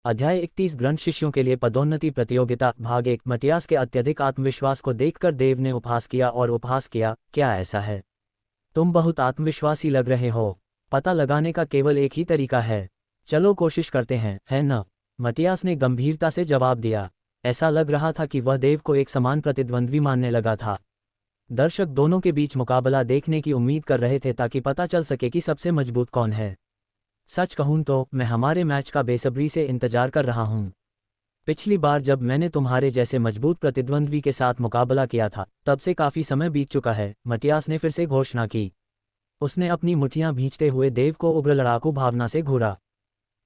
अध्याय 31 ग्रंथ शिष्यों के लिए पदोन्नति प्रतियोगिता भाग 1। मटियास के अत्यधिक आत्मविश्वास को देखकर देव ने उपहास किया और उपहास किया, क्या ऐसा है? तुम बहुत आत्मविश्वासी लग रहे हो। पता लगाने का केवल एक ही तरीका है। चलो कोशिश करते हैं, है न? मटियास ने गंभीरता से जवाब दिया। ऐसा लग रहा था कि वह देव को एक समान प्रतिद्वंद्वी मानने लगा था। दर्शक दोनों के बीच मुकाबला देखने की उम्मीद कर रहे थे ताकि पता चल सके कि सबसे मजबूत कौन है। सच कहूं तो मैं हमारे मैच का बेसब्री से इंतजार कर रहा हूं। पिछली बार जब मैंने तुम्हारे जैसे मजबूत प्रतिद्वंद्वी के साथ मुकाबला किया था, तब से काफी समय बीत चुका है, मटियास ने फिर से घोषणा की। उसने अपनी मुठ्ठियां भींचते हुए देव को उग्र लड़ाकू भावना से घूरा।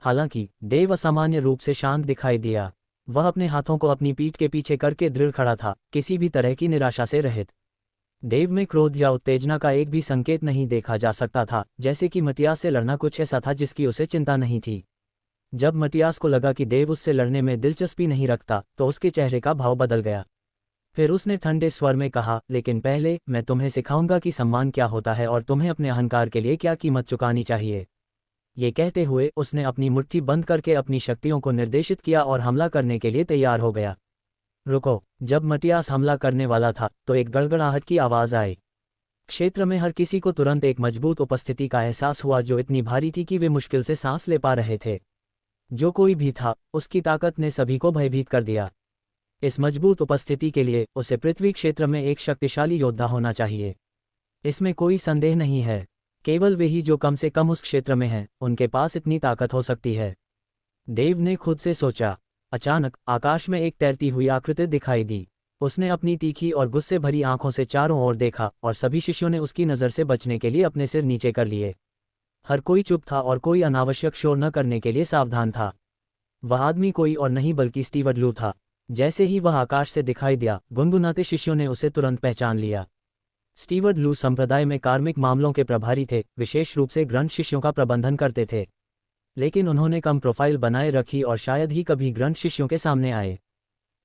हालांकि देव असामान्य रूप से शांत दिखाई दिया। वह अपने हाथों को अपनी पीठ के पीछे करके दृढ़ खड़ा था, किसी भी तरह की निराशा से रहित। देव में क्रोध या उत्तेजना का एक भी संकेत नहीं देखा जा सकता था, जैसे कि मटियास से लड़ना कुछ ऐसा था जिसकी उसे चिंता नहीं थी। जब मटियास को लगा कि देव उससे लड़ने में दिलचस्पी नहीं रखता, तो उसके चेहरे का भाव बदल गया। फिर उसने ठंडे स्वर में कहा, लेकिन पहले मैं तुम्हें सिखाऊंगा कि सम्मान क्या होता है और तुम्हें अपने अहंकार के लिए क्या कीमत चुकानी चाहिए। ये कहते हुए उसने अपनी मुट्ठी बंद करके अपनी शक्तियों को निर्देशित किया और हमला करने के लिए तैयार हो गया। रुको! जब मटियास हमला करने वाला था तो एक गड़गड़ाहट की आवाज आई। क्षेत्र में हर किसी को तुरंत एक मजबूत उपस्थिति का एहसास हुआ जो इतनी भारी थी कि वे मुश्किल से सांस ले पा रहे थे। जो कोई भी था, उसकी ताकत ने सभी को भयभीत कर दिया। इस मजबूत उपस्थिति के लिए उसे पृथ्वी क्षेत्र में एक शक्तिशाली योद्धा होना चाहिए। इसमें कोई संदेह नहीं है। केवल वे ही जो कम से कम उस क्षेत्र में हैं, उनके पास इतनी ताकत हो सकती है। देव ने खुद से सोचा। अचानक आकाश में एक तैरती हुई आकृति दिखाई दी। उसने अपनी तीखी और गुस्से भरी आंखों से चारों ओर देखा और सभी शिष्यों ने उसकी नज़र से बचने के लिए अपने सिर नीचे कर लिए। हर कोई चुप था और कोई अनावश्यक शोर न करने के लिए सावधान था। वह आदमी कोई और नहीं बल्कि स्टीवर्ट लू था। जैसे ही वह आकाश से दिखाई दिया, गुनगुनाते शिष्यों ने उसे तुरंत पहचान लिया। स्टीवर्ट लू संप्रदाय में कार्मिक मामलों के प्रभारी थे, विशेष रूप से ग्रंथ शिष्यों का प्रबंधन करते थे। लेकिन उन्होंने कम प्रोफाइल बनाए रखी और शायद ही कभी ग्रंथ शिष्यों के सामने आए।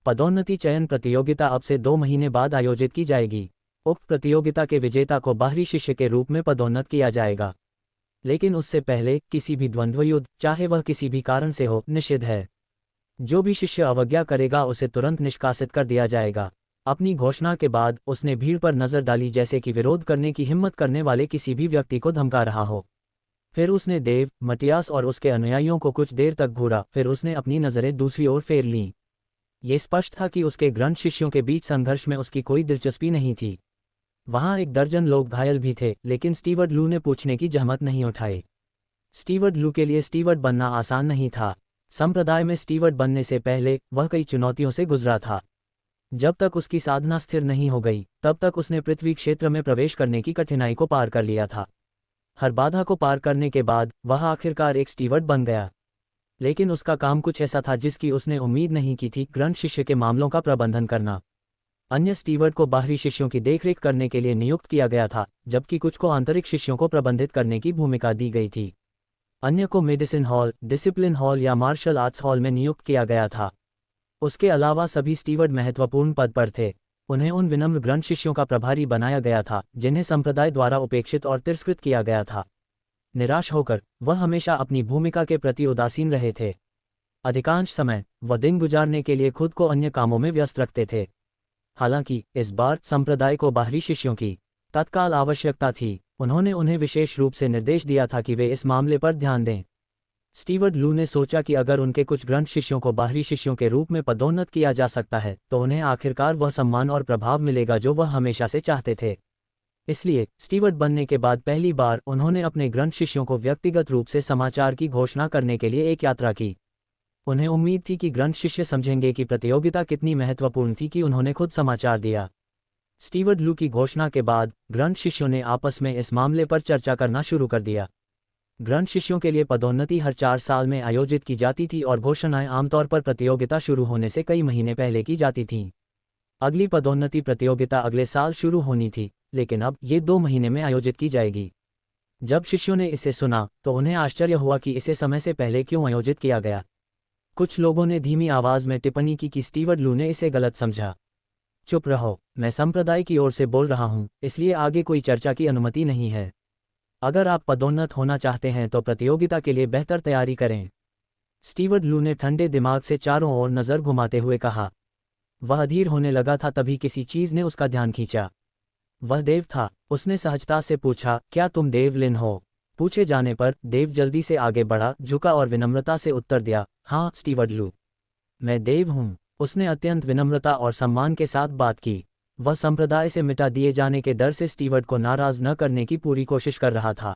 पदोन्नति चयन प्रतियोगिता अब से 2 महीने बाद आयोजित की जाएगी। उक्त प्रतियोगिता के विजेता को बाहरी शिष्य के रूप में पदोन्नत किया जाएगा। लेकिन उससे पहले किसी भी द्वंद्व युद्ध, चाहे वह किसी भी कारण से हो, निषिद्ध है। जो भी शिष्य अवज्ञा करेगा उसे तुरंत निष्कासित कर दिया जाएगा। अपनी घोषणा के बाद उसने भीड़ पर नजर डाली, जैसे कि विरोध करने की हिम्मत करने वाले किसी भी व्यक्ति को धमका रहा हो। फिर उसने देव, मटियास और उसके अनुयायियों को कुछ देर तक घूरा, फिर उसने अपनी नज़रें दूसरी ओर फेर लीं। ये स्पष्ट था कि उसके ग्रंथ शिष्यों के बीच संघर्ष में उसकी कोई दिलचस्पी नहीं थी। वहां 1 दर्जन लोग घायल भी थे, लेकिन स्टीवर्ट लू ने पूछने की जहमत नहीं उठाई। स्टीवर्ट लू के लिए स्टीवर्ट बनना आसान नहीं था। संप्रदाय में स्टीवर्ट बनने से पहले वह कई चुनौतियों से गुजरा था। जब तक उसकी साधना स्थिर नहीं हो गई, तब तक उसने पृथ्वी क्षेत्र में प्रवेश करने की कठिनाई को पार कर लिया था। हर बाधा को पार करने के बाद वह आखिरकार एक स्टीवर्ट बन गया। लेकिन उसका काम कुछ ऐसा था जिसकी उसने उम्मीद नहीं की थी, ग्रंथ शिष्य के मामलों का प्रबंधन करना। अन्य स्टीवर्ट को बाहरी शिष्यों की देखरेख करने के लिए नियुक्त किया गया था, जबकि कुछ को आंतरिक शिष्यों को प्रबंधित करने की भूमिका दी गई थी। अन्य को मेडिसिन हॉल, डिसिप्लिन हॉल या मार्शल आर्ट्स हॉल में नियुक्त किया गया था। उसके अलावा सभी स्टीवर्ट महत्वपूर्ण पद पर थे। उन्हें उन विनम्र ग्रंथ शिष्यों का प्रभारी बनाया गया था जिन्हें संप्रदाय द्वारा उपेक्षित और तिरस्कृत किया गया था। निराश होकर वह हमेशा अपनी भूमिका के प्रति उदासीन रहे थे। अधिकांश समय वह दिन गुजारने के लिए खुद को अन्य कामों में व्यस्त रखते थे। हालांकि इस बार संप्रदाय को बाहरी शिष्यों की तत्काल आवश्यकता थी। उन्होंने उन्हें विशेष रूप से निर्देश दिया था कि वे इस मामले पर ध्यान दें। स्टीवर्ट लू ने सोचा कि अगर उनके कुछ ग्रंथ शिष्यों को बाहरी शिष्यों के रूप में पदोन्नत किया जा सकता है, तो उन्हें आखिरकार वह सम्मान और प्रभाव मिलेगा जो वह हमेशा से चाहते थे। इसलिए स्टीवर्ट बनने के बाद पहली बार उन्होंने अपने ग्रंथ शिष्यों को व्यक्तिगत रूप से समाचार की घोषणा करने के लिए एक यात्रा की। उन्हें उम्मीद थी कि ग्रंथ शिष्य समझेंगे कि प्रतियोगिता कितनी महत्वपूर्ण थी कि उन्होंने खुद समाचार दिया। स्टीवर्ट लू की घोषणा के बाद ग्रंथ शिष्यों ने आपस में इस मामले पर चर्चा करना शुरू कर दिया। ग्रंथ शिष्यों के लिए पदोन्नति हर 4 साल में आयोजित की जाती थी और घोषणाएं आमतौर पर प्रतियोगिता शुरू होने से कई महीने पहले की जाती थीं। अगली पदोन्नति प्रतियोगिता अगले साल शुरू होनी थी, लेकिन अब ये 2 महीने में आयोजित की जाएगी। जब शिष्यों ने इसे सुना तो उन्हें आश्चर्य हुआ कि इसे समय से पहले क्यों आयोजित किया गया। कुछ लोगों ने धीमी आवाज में टिप्पणी की कि स्टीवर्ट लू ने इसे गलत समझा। चुप रहो, मैं संप्रदाय की ओर से बोल रहा हूं, इसलिए आगे कोई चर्चा की अनुमति नहीं है। अगर आप पदोन्नत होना चाहते हैं तो प्रतियोगिता के लिए बेहतर तैयारी करें। स्टीवर्ट लू ने ठंडे दिमाग से चारों ओर नज़र घुमाते हुए कहा। वह अधीर होने लगा था, तभी किसी चीज़ ने उसका ध्यान खींचा। वह देव था। उसने सहजता से पूछा, क्या तुम देव लिन हो? पूछे जाने पर देव जल्दी से आगे बढ़ा, झुका और विनम्रता से उत्तर दिया, हाँ स्टीवर्ट लू, मैं देव हूँ। उसने अत्यंत विनम्रता और सम्मान के साथ बात की। वह संप्रदाय से मिटा दिए जाने के डर से स्टीवर्ट को नाराज न करने की पूरी कोशिश कर रहा था।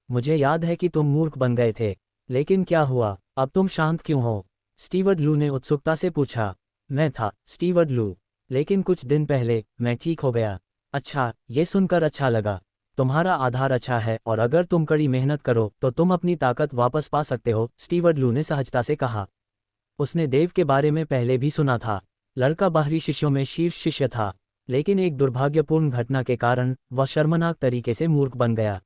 मुझे याद है कि तुम मूर्ख बन गए थे, लेकिन क्या हुआ? अब तुम शांत क्यों हो? स्टीवर्ट लू ने उत्सुकता से पूछा। मैं था स्टीवर्ट लू, लेकिन कुछ दिन पहले मैं ठीक हो गया। अच्छा, ये सुनकर अच्छा लगा। तुम्हारा आधार अच्छा है और अगर तुम कड़ी मेहनत करो तो तुम अपनी ताकत वापस पा सकते हो, स्टीवर्ट लू ने सहजता से कहा। उसने देव के बारे में पहले भी सुना था। लड़का बाहरी शिष्यों में शीर्ष शिष्य था, लेकिन एक दुर्भाग्यपूर्ण घटना के कारण वह शर्मनाक तरीके से मूर्ख बन गया।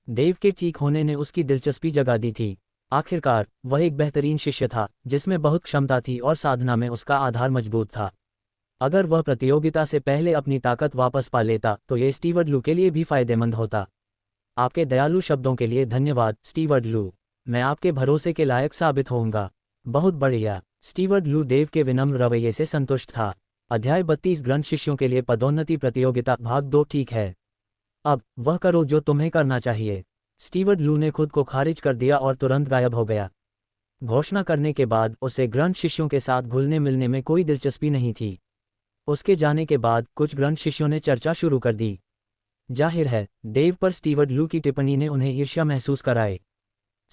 देव के ठीक होने ने उसकी दिलचस्पी जगा दी थी। आखिरकार वह एक बेहतरीन शिष्य था जिसमें बहुत क्षमता थी और साधना में उसका आधार मजबूत था। अगर वह प्रतियोगिता से पहले अपनी ताकत वापस पा लेता तो ये स्टीवर्ट लू के लिए भी फायदेमंद होता। आपके दयालु शब्दों के लिए धन्यवाद स्टीवर्ट लू, मैं आपके भरोसे के लायक साबित होऊंगा। बहुत बढ़िया। स्टीवर्ट लू देव के विनम्र रवैये से संतुष्ट था। अध्याय 32 ग्रंथ शिष्यों के लिए पदोन्नति प्रतियोगिता भाग 2 ठीक है। अब वह करो जो तुम्हें करना चाहिए। स्टीवर्ट लू ने खुद को खारिज कर दिया और तुरंत गायब हो गया। घोषणा करने के बाद उसे ग्रंथ शिष्यों के साथ घुलने मिलने में कोई दिलचस्पी नहीं थी। उसके जाने के बाद कुछ ग्रंथ शिष्यों ने चर्चा शुरू कर दी। जाहिर है देव पर स्टीवर्ट लू की टिप्पणी ने उन्हें ईर्ष्या महसूस कराई।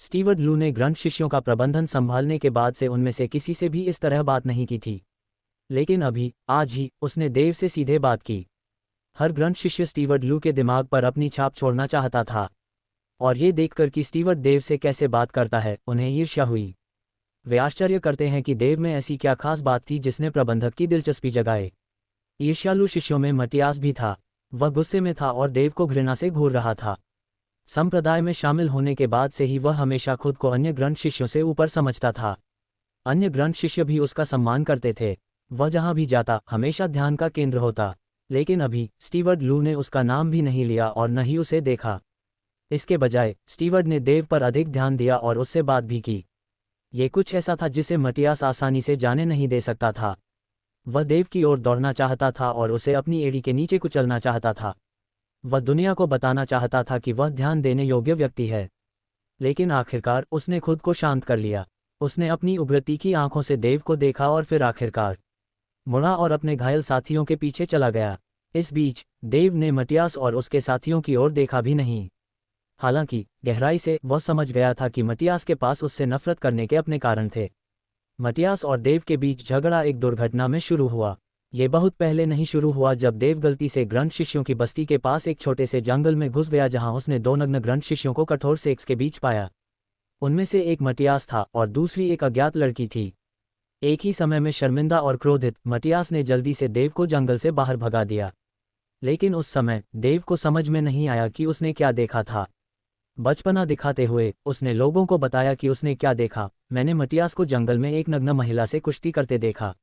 स्टीवर्ट लू ने ग्रंथ शिष्यों का प्रबंधन संभालने के बाद से उनमें से किसी से भी इस तरह बात नहीं की थी, लेकिन अभी आज ही उसने देव से सीधे बात की। हर ग्रंथ शिष्य स्टीवर्ट लू के दिमाग पर अपनी छाप छोड़ना चाहता था, और ये देखकर कि स्टीवर्ट देव से कैसे बात करता है उन्हें ईर्ष्या हुई। वे आश्चर्य करते हैं कि देव में ऐसी क्या खास बात थी जिसने प्रबंधक की दिलचस्पी जगाए। ईर्ष्यालु शिष्यों में मटियास भी था। वह गुस्से में था और देव को घृणा से घूर रहा था। संप्रदाय में शामिल होने के बाद से ही वह हमेशा खुद को अन्य ग्रंथ शिष्यों से ऊपर समझता था। अन्य ग्रंथ शिष्य भी उसका सम्मान करते थे। वह जहां भी जाता हमेशा ध्यान का केंद्र होता, लेकिन अभी स्टीवर्ट लू ने उसका नाम भी नहीं लिया और न ही उसे देखा। इसके बजाय स्टीवर्ट ने देव पर अधिक ध्यान दिया और उससे बात भी की। ये कुछ ऐसा था जिसे मटियास आसानी से जाने नहीं दे सकता था। वह देव की ओर दौड़ना चाहता था और उसे अपनी एड़ी के नीचे कुचलना चाहता था। वह दुनिया को बताना चाहता था कि वह ध्यान देने योग्य व्यक्ति है, लेकिन आखिरकार उसने खुद को शांत कर लिया। उसने अपनी उभरती की आंखों से देव को देखा और फिर आखिरकार मुड़ा और अपने घायल साथियों के पीछे चला गया। इस बीच देव ने मटियास और उसके साथियों की ओर देखा भी नहीं। हालांकि गहराई से वह समझ गया था कि मटियास के पास उससे नफरत करने के अपने कारण थे। मटियास और देव के बीच झगड़ा एक दुर्घटना में शुरू हुआ। ये बहुत पहले नहीं शुरू हुआ जब देव गलती से ग्रंथ शिष्यों की बस्ती के पास एक छोटे से जंगल में घुस गया जहां उसने दो नग्न ग्रंथ शिष्यों को कठोर सेक्स के बीच पाया। उनमें से एक मटियास था और दूसरी एक अज्ञात लड़की थी। एक ही समय में शर्मिंदा और क्रोधित मटियास ने जल्दी से देव को जंगल से बाहर भगा दिया, लेकिन उस समय देव को समझ में नहीं आया कि उसने क्या देखा था। बचपना दिखाते हुए उसने लोगों को बताया कि उसने क्या देखा। मैंने मटियास को जंगल में एक नग्न महिला से कुश्ती करते देखा।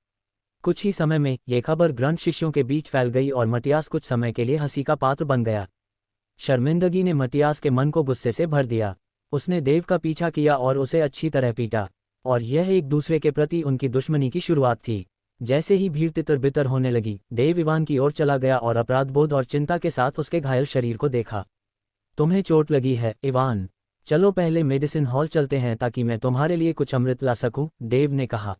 कुछ ही समय में यह खबर ग्रंथ शिष्यों के बीच फैल गई और मटियास कुछ समय के लिए हंसी का पात्र बन गया। शर्मिंदगी ने मटियास के मन को गुस्से से भर दिया। उसने देव का पीछा किया और उसे अच्छी तरह पीटा, और यह एक दूसरे के प्रति उनकी दुश्मनी की शुरुआत थी। जैसे ही भीड़ तितर बितर होने लगी, देव इवान की ओर चला गया और अपराधबोध और चिंता के साथ उसके घायल शरीर को देखा। तुम्हें चोट लगी है इवान? चलो पहले मेडिसिन हॉल चलते हैं ताकि मैं तुम्हारे लिए कुछ अमृत ला सकूं, देव ने कहा।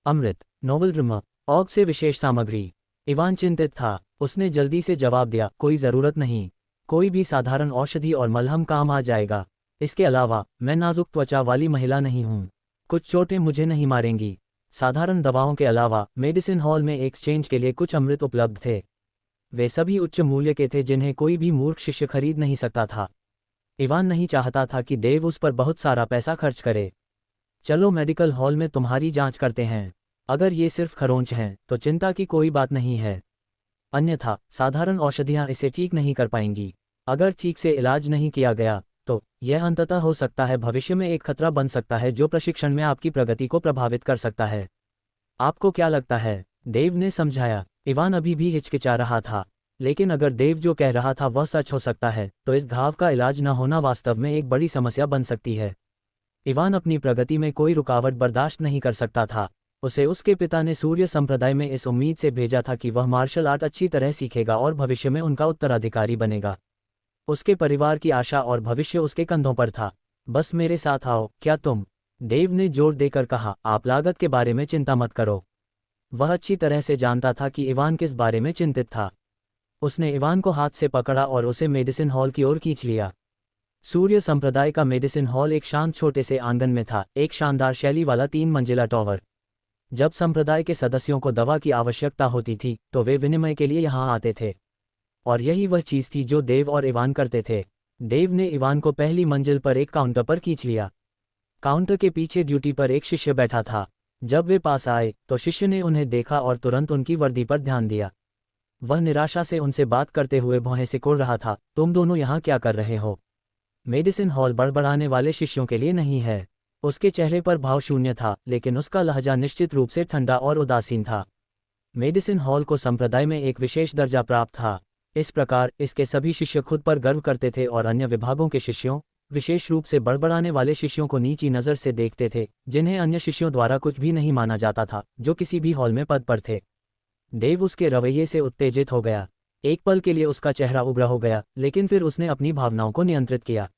अमृत? नोवेल ड्रमा ऑग से विशेष सामग्री? इवान चिंतित था। उसने जल्दी से जवाब दिया, कोई ज़रूरत नहीं, कोई भी साधारण औषधि और मलहम काम आ जाएगा। इसके अलावा मैं नाजुक त्वचा वाली महिला नहीं हूँ, कुछ चोटें मुझे नहीं मारेंगी। साधारण दवाओं के अलावा मेडिसिन हॉल में एक्सचेंज के लिए कुछ अमृत उपलब्ध थे। वे सभी उच्च मूल्य के थे जिन्हें कोई भी मूर्ख शिष्य खरीद नहीं सकता था। इवान नहीं चाहता था कि देव उस पर बहुत सारा पैसा खर्च करे। चलो मेडिकल हॉल में तुम्हारी जांच करते हैं। अगर ये सिर्फ खरोंच हैं तो चिंता की कोई बात नहीं है, अन्यथा साधारण औषधियां इसे ठीक नहीं कर पाएंगी। अगर ठीक से इलाज नहीं किया गया तो यह अंततः हो सकता है भविष्य में एक खतरा बन सकता है जो प्रशिक्षण में आपकी प्रगति को प्रभावित कर सकता है। आपको क्या लगता है? देव ने समझाया। इवान अभी भी हिचकिचा रहा था, लेकिन अगर देव जो कह रहा था वह सच हो सकता है तो इस घाव का इलाज न होना वास्तव में एक बड़ी समस्या बन सकती है। इवान अपनी प्रगति में कोई रुकावट बर्दाश्त नहीं कर सकता था। उसे उसके पिता ने सूर्य संप्रदाय में इस उम्मीद से भेजा था कि वह मार्शल आर्ट अच्छी तरह सीखेगा और भविष्य में उनका उत्तराधिकारी बनेगा। उसके परिवार की आशा और भविष्य उसके कंधों पर था। बस मेरे साथ आओ, क्या तुम? देव ने जोर देकर कहा, आप लागत के बारे में चिंता मत करो। वह अच्छी तरह से जानता था कि इवान किस बारे में चिंतित था। उसने इवान को हाथ से पकड़ा और उसे मेडिसिन हॉल की ओर खींच लिया। सूर्य संप्रदाय का मेडिसिन हॉल एक शांत छोटे से आंगन में था, एक शानदार शैली वाला 3 मंजिला टॉवर। जब संप्रदाय के सदस्यों को दवा की आवश्यकता होती थी तो वे विनिमय के लिए यहाँ आते थे, और यही वह चीज़ थी जो देव और इवान करते थे। देव ने इवान को पहली मंजिल पर एक काउंटर पर खींच लिया। काउंटर के पीछे ड्यूटी पर एक शिष्य बैठा था। जब वे पास आए तो शिष्य ने उन्हें देखा और तुरंत उनकी वर्दी पर ध्यान दिया। वह निराशा से उनसे बात करते हुए भौहें सिकोड़ रहा था। तुम दोनों यहाँ क्या कर रहे हो? मेडिसिन हॉल बड़बड़ाने वाले शिष्यों के लिए नहीं है। उसके चेहरे पर भाव शून्य था, लेकिन उसका लहजा निश्चित रूप से ठंडा और उदासीन था। मेडिसिन हॉल को संप्रदाय में एक विशेष दर्जा प्राप्त था। इस प्रकार इसके सभी शिष्य खुद पर गर्व करते थे और अन्य विभागों के शिष्यों, विशेष रूप से बड़बड़ाने वाले शिष्यों को नीची नज़र से देखते थे, जिन्हें अन्य शिष्यों द्वारा कुछ भी नहीं माना जाता था, जो किसी भी हॉल में पद पर थे। देव उसके रवैये से उत्तेजित हो गया। एक पल के लिए उसका चेहरा उग्र हो गया, लेकिन फिर उसने अपनी भावनाओं को नियंत्रित किया।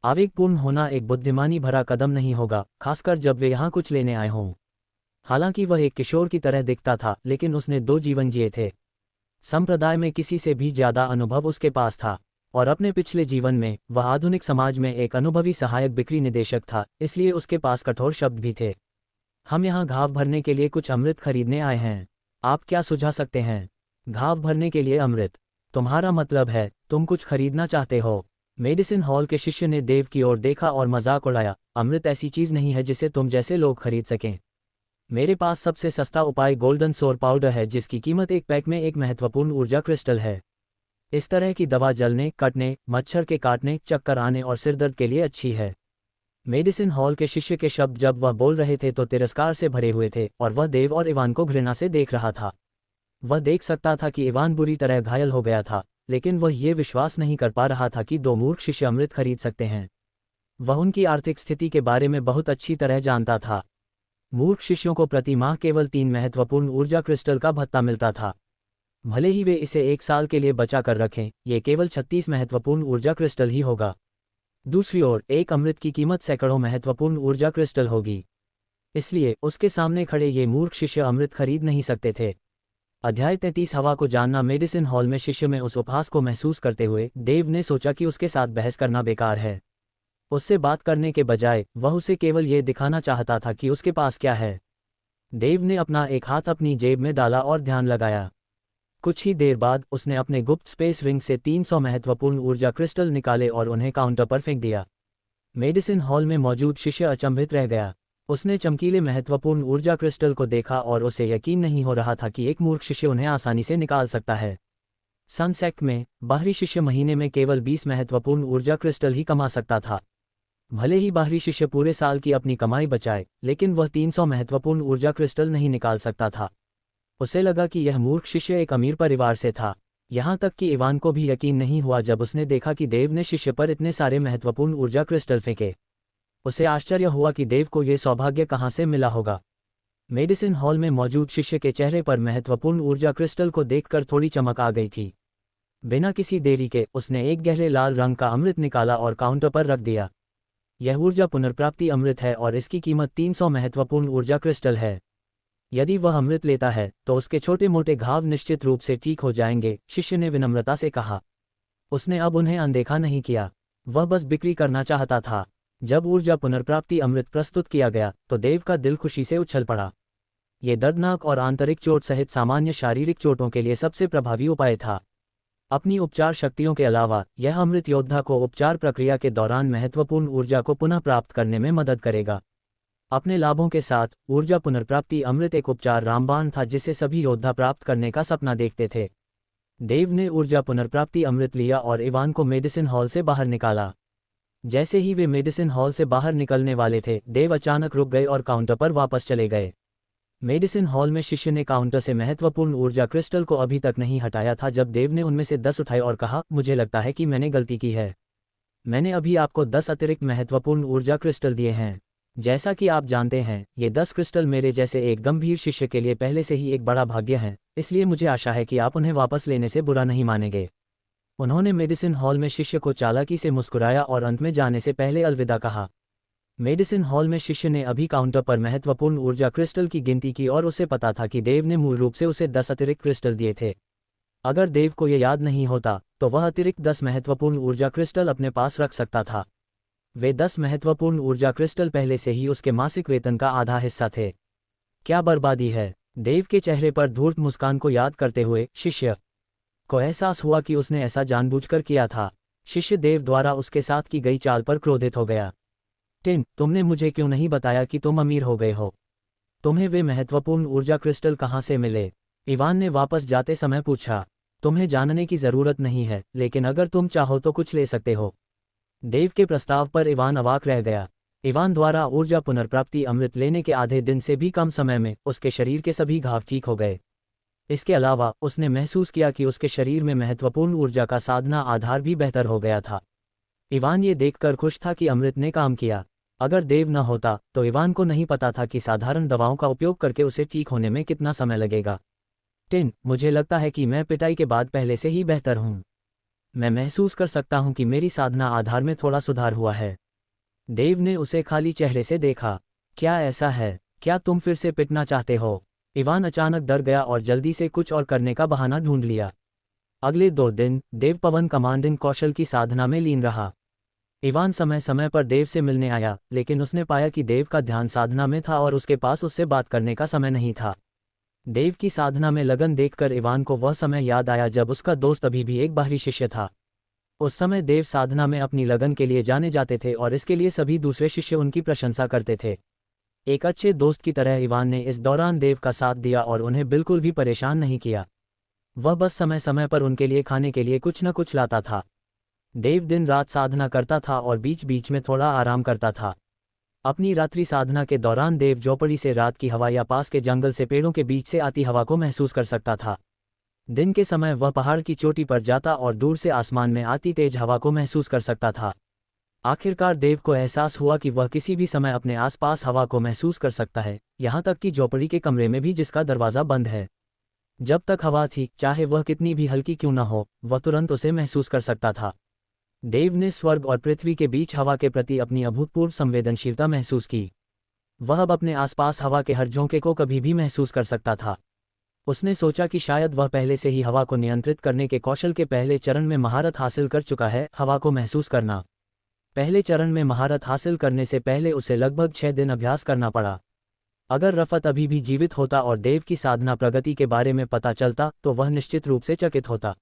आवेगपूर्ण होना एक बुद्धिमानी भरा कदम नहीं होगा, खासकर जब वे यहाँ कुछ लेने आए हों। हालांकि वह एक किशोर की तरह दिखता था, लेकिन उसने 2 जीवन जिए थे। संप्रदाय में किसी से भी ज्यादा अनुभव उसके पास था, और अपने पिछले जीवन में वह आधुनिक समाज में एक अनुभवी सहायक बिक्री निदेशक था, इसलिए उसके पास कठोर शब्द भी थे। हम यहाँ घाव भरने के लिए कुछ अमृत खरीदने आए हैं। आप क्या सुझा सकते हैं? घाव भरने के लिए अमृत? तुम्हारा मतलब है तुम कुछ खरीदना चाहते हो? मेडिसिन हॉल के शिष्य ने देव की ओर देखा और मजाक उड़ाया। अमृत ऐसी चीज नहीं है जिसे तुम जैसे लोग खरीद सकें। मेरे पास सबसे सस्ता उपाय गोल्डन सोर पाउडर है, जिसकी कीमत एक पैक में एक महत्वपूर्ण ऊर्जा क्रिस्टल है। इस तरह की दवा जलने, कटने, मच्छर के काटने, चक्कर आने और सिरदर्द के लिए अच्छी है। मेडिसिन हॉल के शिष्य के शब्द जब वह बोल रहे थे तो तिरस्कार से भरे हुए थे, और वह देव और इवान को घृणा से देख रहा था। वह देख सकता था कि इवान बुरी तरह घायल हो गया था, लेकिन वह ये विश्वास नहीं कर पा रहा था कि 2 मूर्ख शिष्य अमृत खरीद सकते हैं। वह उनकी आर्थिक स्थिति के बारे में बहुत अच्छी तरह जानता था। मूर्ख शिष्यों को प्रति माह केवल 3 महत्वपूर्ण ऊर्जा क्रिस्टल का भत्ता मिलता था। भले ही वे इसे 1 साल के लिए बचा कर रखें, ये केवल 36 महत्वपूर्ण ऊर्जा क्रिस्टल ही होगा। दूसरी ओर एक अमृत की कीमत सैकड़ों महत्वपूर्ण ऊर्जा क्रिस्टल होगी। इसलिए उसके सामने खड़े ये मूर्ख शिष्य अमृत खरीद नहीं सकते थे। अध्याय 33 हवा को जानना। मेडिसिन हॉल में शिष्य में उस उपहास को महसूस करते हुए देव ने सोचा कि उसके साथ बहस करना बेकार है। उससे बात करने के बजाय वह उसे केवल ये दिखाना चाहता था कि उसके पास क्या है। देव ने अपना एक हाथ अपनी जेब में डाला और ध्यान लगाया। कुछ ही देर बाद उसने अपने गुप्त स्पेस रिंग से 300 महत्वपूर्ण ऊर्जा क्रिस्टल निकाले और उन्हें काउंटर पर फेंक दिया। मेडिसिन हॉल में मौजूद शिष्य अचंभित रह गया। उसने चमकीले महत्वपूर्ण ऊर्जा क्रिस्टल को देखा और उसे यकीन नहीं हो रहा था कि एक मूर्ख शिष्य उन्हें आसानी से निकाल सकता है। सनसेट में बाहरी शिष्य महीने में केवल 20 महत्वपूर्ण ऊर्जा क्रिस्टल ही कमा सकता था। भले ही बाहरी शिष्य पूरे साल की अपनी कमाई बचाए, लेकिन वह 300 महत्वपूर्ण ऊर्जा क्रिस्टल नहीं निकाल सकता था। उसे लगा कि यह मूर्ख शिष्य एक अमीर परिवार से था। यहाँ तक कि इवान को भी यकीन नहीं हुआ जब उसने देखा कि देव ने शिष्य पर इतने सारे महत्वपूर्ण ऊर्जा क्रिस्टल फेंके। उसे आश्चर्य हुआ कि देव को यह सौभाग्य कहाँ से मिला होगा। मेडिसिन हॉल में मौजूद शिष्य के चेहरे पर महत्वपूर्ण ऊर्जा क्रिस्टल को देखकर थोड़ी चमक आ गई थी। बिना किसी देरी के उसने एक गहरे लाल रंग का अमृत निकाला और काउंटर पर रख दिया। यह ऊर्जा पुनर्प्राप्ति अमृत है और इसकी कीमत 300 महत्वपूर्ण ऊर्जा क्रिस्टल है। यदि वह अमृत लेता है तो उसके छोटे मोटे घाव निश्चित रूप से ठीक हो जाएंगे, शिष्य ने विनम्रता से कहा। उसने अब उन्हें अनदेखा नहीं किया, वह बस बिक्री करना चाहता था। जब ऊर्जा पुनर्प्राप्ति अमृत प्रस्तुत किया गया तो देव का दिल खुशी से उछल पड़ा। ये दर्दनाक और आंतरिक चोट सहित सामान्य शारीरिक चोटों के लिए सबसे प्रभावी उपाय था। अपनी उपचार शक्तियों के अलावा यह अमृत योद्धा को उपचार प्रक्रिया के दौरान महत्वपूर्ण ऊर्जा को पुनः प्राप्त करने में मदद करेगा। अपने लाभों के साथ ऊर्जा पुनर्प्राप्ति अमृत एक उपचार रामबाण था जिसे सभी योद्धा प्राप्त करने का सपना देखते थे। देव ने ऊर्जा पुनर्प्राप्ति अमृत लिया और इवान को मेडिसिन हॉल से बाहर निकाला। जैसे ही वे मेडिसिन हॉल से बाहर निकलने वाले थे, देव अचानक रुक गए और काउंटर पर वापस चले गए। मेडिसिन हॉल में शिष्य ने काउंटर से महत्वपूर्ण ऊर्जा क्रिस्टल को अभी तक नहीं हटाया था जब देव ने उनमें से 10 उठाए और कहा, मुझे लगता है कि मैंने गलती की है। मैंने अभी आपको 10 अतिरिक्त महत्वपूर्ण ऊर्जा क्रिस्टल दिए हैं। जैसा कि आप जानते हैं, ये 10 क्रिस्टल मेरे जैसे एक गंभीर शिष्य के लिए पहले से ही एक बड़ा भाग्य है, इसलिए मुझे आशा है कि आप उन्हें वापस लेने से बुरा नहीं मानेंगे। उन्होंने मेडिसिन हॉल में शिष्य को चालाकी से मुस्कुराया और अंत में जाने से पहले अलविदा कहा। मेडिसिन हॉल में शिष्य ने अभी काउंटर पर महत्वपूर्ण ऊर्जा क्रिस्टल की गिनती की और उसे पता था कि देव ने मूल रूप से उसे 10 अतिरिक्त क्रिस्टल दिए थे। अगर देव को यह याद नहीं होता तो वह अतिरिक्त 10 महत्वपूर्ण ऊर्जा क्रिस्टल अपने पास रख सकता था। वे 10 महत्वपूर्ण ऊर्जा क्रिस्टल पहले से ही उसके मासिक वेतन का आधा हिस्सा थे। क्या बर्बादी है! देव के चेहरे पर धूर्त मुस्कान को याद करते हुए शिष्य को एहसास हुआ कि उसने ऐसा जानबूझकर किया था। शिष्य देव द्वारा उसके साथ की गई चाल पर क्रोधित हो गया। टिन, तुमने मुझे क्यों नहीं बताया कि तुम अमीर हो गए हो? तुम्हें वे महत्वपूर्ण ऊर्जा क्रिस्टल कहाँ से मिले? इवान ने वापस जाते समय पूछा। तुम्हें जानने की जरूरत नहीं है, लेकिन अगर तुम चाहो तो कुछ ले सकते हो। देव के प्रस्ताव पर इवान अवाक रह गया। इवान द्वारा ऊर्जा पुनर्प्राप्ति अमृत लेने के आधे दिन से भी कम समय में उसके शरीर के सभी घाव ठीक हो गए। इसके अलावा उसने महसूस किया कि उसके शरीर में महत्वपूर्ण ऊर्जा का साधना आधार भी बेहतर हो गया था। इवान ये देखकर खुश था कि अमृत ने काम किया। अगर देव न होता तो इवान को नहीं पता था कि साधारण दवाओं का उपयोग करके उसे ठीक होने में कितना समय लगेगा। टिन, मुझे लगता है कि मैं पिटाई के बाद पहले से ही बेहतर हूँ। मैं महसूस कर सकता हूँ कि मेरी साधना आधार में थोड़ा सुधार हुआ है। देव ने उसे खाली चेहरे से देखा। क्या ऐसा है? क्या तुम फिर से पिटना चाहते हो? इवान अचानक डर गया और जल्दी से कुछ और करने का बहाना ढूंढ लिया। अगले 2 दिन देव पवन कमांडिंग कौशल की साधना में लीन रहा। इवान समय समय पर देव से मिलने आया, लेकिन उसने पाया कि देव का ध्यान साधना में था और उसके पास उससे बात करने का समय नहीं था। देव की साधना में लगन देखकर इवान को वह समय याद आया जब उसका दोस्त अभी भी एक बाहरी शिष्य था। उस समय देव साधना में अपनी लगन के लिए जाने जाते थे और इसके लिए सभी दूसरे शिष्य उनकी प्रशंसा करते थे। एक अच्छे दोस्त की तरह इवान ने इस दौरान देव का साथ दिया और उन्हें बिल्कुल भी परेशान नहीं किया। वह बस समय समय पर उनके लिए खाने के लिए कुछ न कुछ लाता था। देव दिन रात साधना करता था और बीच बीच में थोड़ा आराम करता था। अपनी रात्रि साधना के दौरान देव झोपड़ी से रात की हवा या पास के जंगल से पेड़ों के बीच से आती हवा को महसूस कर सकता था। दिन के समय वह पहाड़ की चोटी पर जाता और दूर से आसमान में आती तेज हवा को महसूस कर सकता था। आखिरकार देव को एहसास हुआ कि वह किसी भी समय अपने आसपास हवा को महसूस कर सकता है, यहाँ तक कि झोपड़ी के कमरे में भी जिसका दरवाज़ा बंद है। जब तक हवा थी, चाहे वह कितनी भी हल्की क्यों न हो, वह तुरंत उसे महसूस कर सकता था। देव ने स्वर्ग और पृथ्वी के बीच हवा के प्रति अपनी अभूतपूर्व संवेदनशीलता महसूस की। वह अब अपने आसपास हवा के हर झोंके को कभी भी महसूस कर सकता था। उसने सोचा कि शायद वह पहले से ही हवा को नियंत्रित करने के कौशल के पहले चरण में महारत हासिल कर चुका है, हवा को महसूस करना। पहले चरण में महारत हासिल करने से पहले उसे लगभग 6 दिन अभ्यास करना पड़ा। अगर रफत अभी भी जीवित होता और देव की साधना प्रगति के बारे में पता चलता तो वह निश्चित रूप से चकित होता।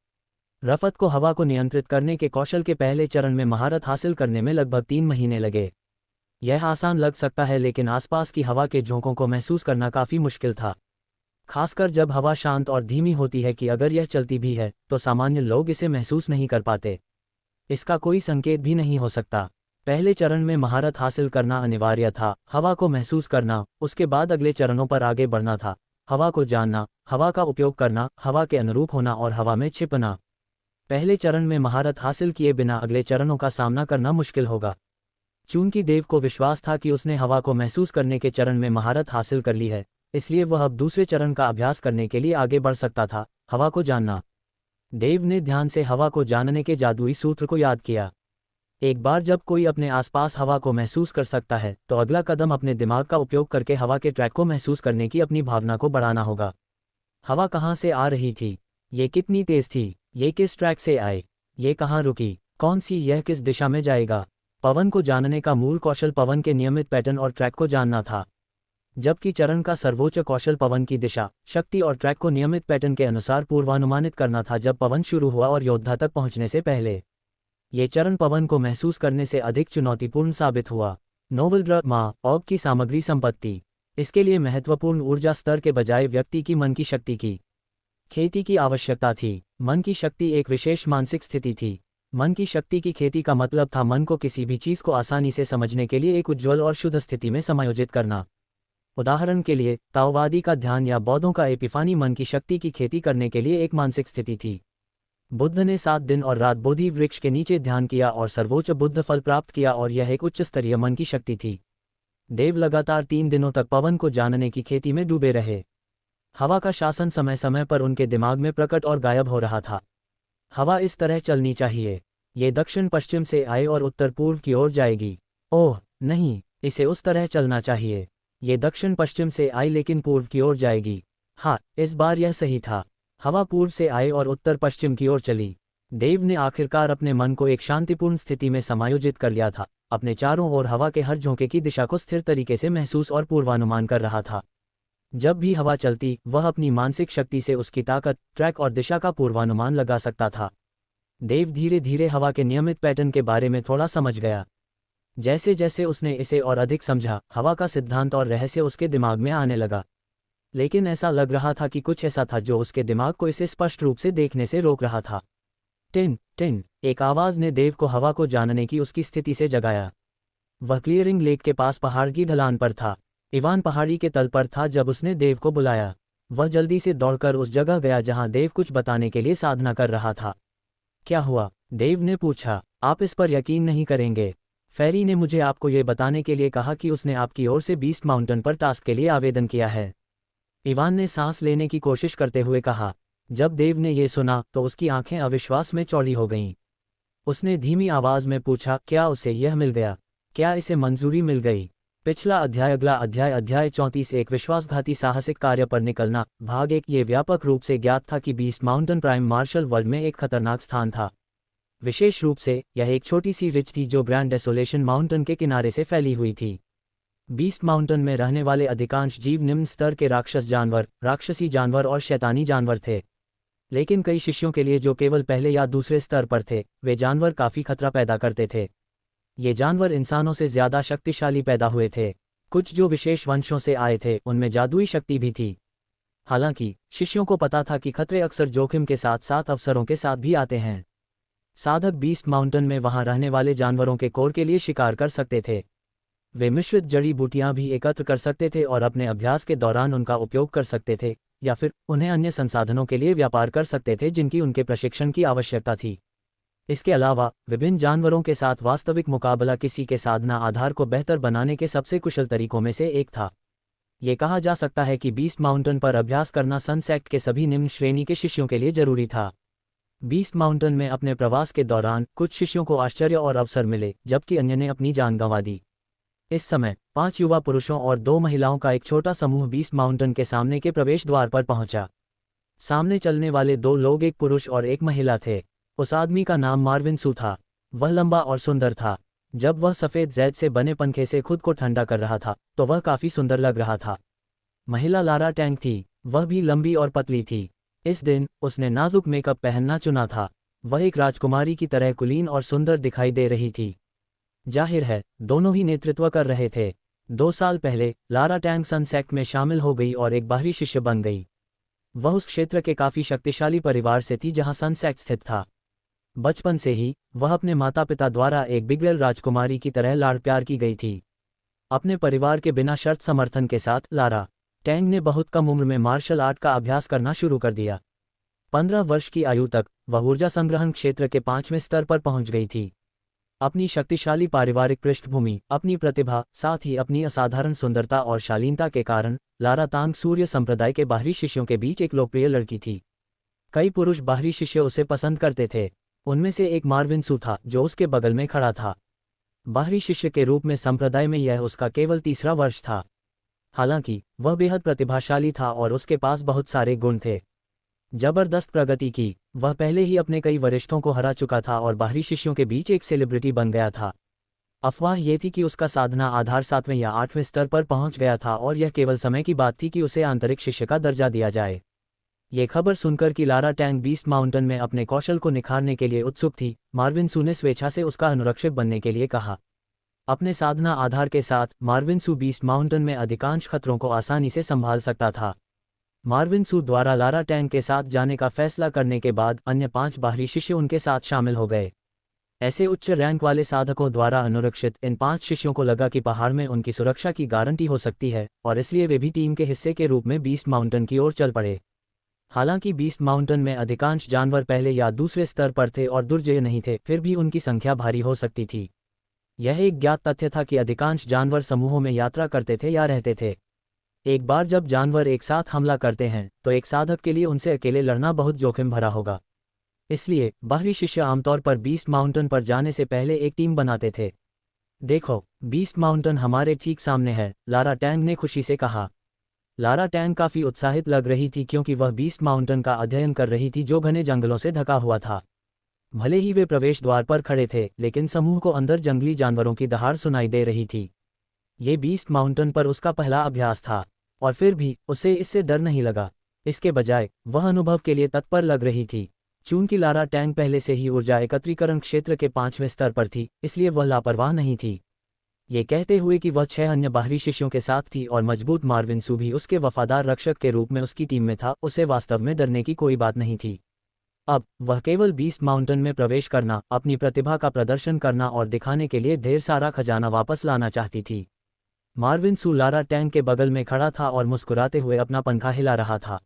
रफत को हवा को नियंत्रित करने के कौशल के पहले चरण में महारत हासिल करने में लगभग 3 महीने लगे। यह आसान लग सकता है, लेकिन आसपास की हवा के झोंकों को महसूस करना काफ़ी मुश्किल था, खासकर जब हवा शांत और धीमी होती है कि अगर यह चलती भी है तो सामान्य लोग इसे महसूस नहीं कर पाते। इसका कोई संकेत भी नहीं हो सकता। पहले चरण में महारत हासिल करना अनिवार्य था, हवा को महसूस करना। उसके बाद अगले चरणों पर आगे बढ़ना था, हवा को जानना, हवा का उपयोग करना, हवा के अनुरूप होना और हवा में छिपना। पहले चरण में महारत हासिल किए बिना अगले चरणों का सामना करना मुश्किल होगा। चूंकि देव को विश्वास था कि उसने हवा को महसूस करने के चरण में महारत हासिल कर ली है, इसलिए वह अब दूसरे चरण का अभ्यास करने के लिए आगे बढ़ सकता था, हवा को जानना। देव ने ध्यान से हवा को जानने के जादुई सूत्र को याद किया। एक बार जब कोई अपने आसपास हवा को महसूस कर सकता है तो अगला कदम अपने दिमाग का उपयोग करके हवा के ट्रैक को महसूस करने की अपनी भावना को बढ़ाना होगा। हवा कहाँ से आ रही थी? ये कितनी तेज थी? ये किस ट्रैक से आए? ये कहाँ रुकी? कौन सी? यह किस दिशा में जाएगा? पवन को जानने का मूल कौशल पवन के नियमित पैटर्न और ट्रैक को जानना था, जबकि चरण का सर्वोच्च कौशल पवन की दिशा, शक्ति और ट्रैक को नियमित पैटर्न के अनुसार पूर्वानुमानित करना था जब पवन शुरू हुआ और योद्धा तक पहुंचने से पहले। ये चरण पवन को महसूस करने से अधिक चुनौतीपूर्ण साबित हुआ। नोबल ड्रग ऑग की सामग्री संपत्ति। इसके लिए महत्वपूर्ण ऊर्जा स्तर के बजाय व्यक्ति की मन की शक्ति की खेती की आवश्यकता थी। मन की शक्ति एक विशेष मानसिक स्थिति थी। मन की शक्ति की खेती का मतलब था मन को किसी भी चीज़ को आसानी से समझने के लिए एक उज्ज्वल और शुद्ध स्थिति में समायोजित करना। उदाहरण के लिए, ताओवादी का ध्यान या बौद्धों का एपिफानी मन की शक्ति की खेती करने के लिए एक मानसिक स्थिति थी। बुद्ध ने 7 दिन और रात बोधि वृक्ष के नीचे ध्यान किया और सर्वोच्च बुद्ध फल प्राप्त किया, और यह एक उच्च स्तरीय मन की शक्ति थी। देव लगातार 3 दिनों तक पवन को जानने की खेती में डूबे रहे। हवा का शासन समय समय पर उनके दिमाग में प्रकट और गायब हो रहा था। हवा इस तरह चलनी चाहिए, ये दक्षिण पश्चिम से आए और उत्तर पूर्व की ओर जाएगी। ओह नहीं, इसे उस तरह चलना चाहिए, ये दक्षिण पश्चिम से आई लेकिन पूर्व की ओर जाएगी। हाँ, इस बार यह सही था, हवा पूर्व से आए और उत्तर पश्चिम की ओर चली। देव ने आखिरकार अपने मन को एक शांतिपूर्ण स्थिति में समायोजित कर लिया था, अपने चारों ओर हवा के हर झोंके की दिशा को स्थिर तरीके से महसूस और पूर्वानुमान कर रहा था। जब भी हवा चलती, वह अपनी मानसिक शक्ति से उसकी ताकत, ट्रैक और दिशा का पूर्वानुमान लगा सकता था। देव धीरे धीरे हवा के नियमित पैटर्न के बारे में थोड़ा समझ गया। जैसे जैसे उसने इसे और अधिक समझा, हवा का सिद्धांत और रहस्य उसके दिमाग में आने लगा। लेकिन ऐसा लग रहा था कि कुछ ऐसा था जो उसके दिमाग को इसे स्पष्ट रूप से देखने से रोक रहा था। टिन टिन, एक आवाज़ ने देव को हवा को जानने की उसकी स्थिति से जगाया। वह क्लियरिंग लेक के पास पहाड़ की ढलान पर था। इवान पहाड़ी के तल पर था जब उसने देव को बुलाया। वह जल्दी से दौड़कर उस जगह गया जहां देव कुछ बताने के लिए साधना कर रहा था। क्या हुआ? देव ने पूछा। आप इस पर यकीन नहीं करेंगे, फेरी ने मुझे आपको ये बताने के लिए कहा कि उसने आपकी ओर से बीस्ट माउंटेन पर टास्क के लिए आवेदन किया है। इवान ने सांस लेने की कोशिश करते हुए कहा। जब देव ने यह सुना तो उसकी आंखें अविश्वास में चौड़ी हो गईं। उसने धीमी आवाज में पूछा, क्या उसे यह मिल गया? क्या इसे मंजूरी मिल गई? पिछला अध्याय, अगला अध्याय, अध्याय 34, एक विश्वासघाती साहसिक कार्य पर निकलना, भाग 1। ये व्यापक रूप से ज्ञात था कि beast mountain prime martial world में एक खतरनाक स्थान था। विशेष रूप से यह एक छोटी सी रिज थी जो ग्रैंड डेसोलेशन माउंटेन के किनारे से फैली हुई थी। बीस्ट माउंटेन में रहने वाले अधिकांश जीव निम्न स्तर के राक्षस जानवर, राक्षसी जानवर और शैतानी जानवर थे। लेकिन कई शिष्यों के लिए जो केवल पहले या दूसरे स्तर पर थे, वे जानवर काफ़ी खतरा पैदा करते थे। ये जानवर इंसानों से ज़्यादा शक्तिशाली पैदा हुए थे। कुछ जो विशेष वंशों से आए थे, उनमें जादुई शक्ति भी थी। हालांकि शिष्यों को पता था कि खतरे अक्सर जोखिम के साथ साथ अवसरों के साथ भी आते हैं। साधक बीस्ट माउंटेन में वहां रहने वाले जानवरों के कोर के लिए शिकार कर सकते थे। वे मिश्रित जड़ी बूटियां भी एकत्र कर सकते थे और अपने अभ्यास के दौरान उनका उपयोग कर सकते थे, या फिर उन्हें अन्य संसाधनों के लिए व्यापार कर सकते थे जिनकी उनके प्रशिक्षण की आवश्यकता थी। इसके अलावा विभिन्न जानवरों के साथ वास्तविक मुकाबला किसी के साधना आधार को बेहतर बनाने के सबसे कुशल तरीकों में से एक था। ये कहा जा सकता है कि बीस्ट माउंटेन पर अभ्यास करना सनसेट के सभी निम्न श्रेणी के शिष्यों के लिए जरूरी था। बीस्ट माउंटेन में अपने प्रवास के दौरान कुछ शिष्यों को आश्चर्य और अवसर मिले, जबकि अन्य ने अपनी जान गंवा दी। इस समय 5 युवा पुरुषों और 2 महिलाओं का एक छोटा समूह बीस्ट माउंटेन के सामने के प्रवेश द्वार पर पहुंचा। सामने चलने वाले 2 लोग एक पुरुष और एक महिला थे। उस आदमी का नाम मार्विन सू था। वह लंबा और सुंदर था। जब वह सफ़ेद जैद से बने पंखे से खुद को ठंडा कर रहा था तो वह काफ़ी सुंदर लग रहा था। महिला लारा टैंग थी। वह भी लंबी और पतली थी। इस दिन उसने नाजुक मेकअप पहनना चुना था। वह एक राजकुमारी की तरह कुलीन और सुंदर दिखाई दे रही थी। जाहिर है दोनों ही नेतृत्व कर रहे थे। 2 साल पहले लारा टैंग सनसेट में शामिल हो गई और एक बाहरी शिष्य बन गई। वह उस क्षेत्र के काफ़ी शक्तिशाली परिवार से थी जहां सनसेट स्थित था। बचपन से ही वह अपने माता पिता द्वारा एक बिगड़ेल राजकुमारी की तरह लाड़ प्यार की गई थी। अपने परिवार के बिना शर्त समर्थन के साथ लारा टैंग ने बहुत कम उम्र में मार्शल आर्ट का अभ्यास करना शुरू कर दिया। 15 वर्ष की आयु तक वह ऊर्जा संग्रहण क्षेत्र के 5वें स्तर पर पहुंच गई थी। अपनी शक्तिशाली पारिवारिक पृष्ठभूमि, अपनी प्रतिभा, साथ ही अपनी असाधारण सुंदरता और शालीनता के कारण लारा तांग सूर्य संप्रदाय के बाहरी शिष्यों के बीच एक लोकप्रिय लड़की थी। कई पुरुष बाहरी शिष्य उसे पसंद करते थे। उनमें से एक मार्विन सू था जो उसके बगल में खड़ा था। बाहरी शिष्य के रूप में संप्रदाय में यह उसका केवल 3रा वर्ष था। हालांकि वह बेहद प्रतिभाशाली था और उसके पास बहुत सारे गुण थे। जबरदस्त प्रगति की। वह पहले ही अपने कई वरिष्ठों को हरा चुका था और बाहरी शिष्यों के बीच एक सेलिब्रिटी बन गया था। अफवाह ये थी कि उसका साधना आधार 7वें या 8वें स्तर पर पहुंच गया था और यह केवल समय की बात थी कि उसे आंतरिक शिष्य का दर्जा दिया जाए। ये खबर सुनकर कि लारा टैंग बीस्ट माउंटेन में अपने कौशल को निखारने के लिए उत्सुक थी, मार्विन सू ने स्वेच्छा से उसका अनुरक्षक बनने के लिए कहा। अपने साधना आधार के साथ मार्विन सू बीस्ट माउंटेन में अधिकांश खतरों को आसानी से संभाल सकता था। मार्विन सू द्वारा लारा टैंग के साथ जाने का फैसला करने के बाद अन्य 5 बाहरी शिष्य उनके साथ शामिल हो गए। ऐसे उच्च रैंक वाले साधकों द्वारा अनुरक्षित इन 5 शिष्यों को लगा कि पहाड़ में उनकी सुरक्षा की गारंटी हो सकती है और इसलिए वे भी टीम के हिस्से के रूप में बीस्ट माउंटेन की ओर चल पड़े। हालांकि बीस्ट माउंटेन में अधिकांश जानवर पहले या दूसरे स्तर पर थे और दुर्जय नहीं थे, फिर भी उनकी संख्या भारी हो सकती थी। यह एक ज्ञात तथ्य था कि अधिकांश जानवर समूहों में यात्रा करते थे या रहते थे। एक बार जब जानवर एक साथ हमला करते हैं तो एक साधक के लिए उनसे अकेले लड़ना बहुत जोखिम भरा होगा। इसलिए बाहरी शिष्य आमतौर पर बीस्ट माउंटेन पर जाने से पहले एक टीम बनाते थे। देखो, बीस्ट माउंटेन हमारे ठीक सामने है, लारा टैंग ने खुशी से कहा। लारा टैंग काफी उत्साहित लग रही थी क्योंकि वह बीस्ट माउंटेन का अध्ययन कर रही थी जो घने जंगलों से ढका हुआ था। भले ही वे प्रवेश द्वार पर खड़े थे, लेकिन समूह को अंदर जंगली जानवरों की दहाड़ सुनाई दे रही थी। ये बीस्ट माउंटेन पर उसका पहला अभ्यास था, और फिर भी उसे इससे डर नहीं लगा। इसके बजाय वह अनुभव के लिए तत्पर लग रही थी। चूंकि लारा टैंग पहले से ही ऊर्जा एकत्रीकरण क्षेत्र के 5वें स्तर पर थी, इसलिए वह लापरवाह नहीं थी। ये कहते हुए कि वह 6 अन्य बाहरी शिष्यों के साथ थी और मजबूत मार्विन सू भी उसके वफादार रक्षक के रूप में उसकी टीम में था, उसे वास्तव में डरने की कोई बात नहीं थी। अब वह केवल बीस्ट माउंटेन में प्रवेश करना, अपनी प्रतिभा का प्रदर्शन करना और दिखाने के लिए ढेर सारा खजाना वापस लाना चाहती थी। मार्विन सू लारा टैंग के बगल में खड़ा था और मुस्कुराते हुए अपना पंखा हिला रहा था।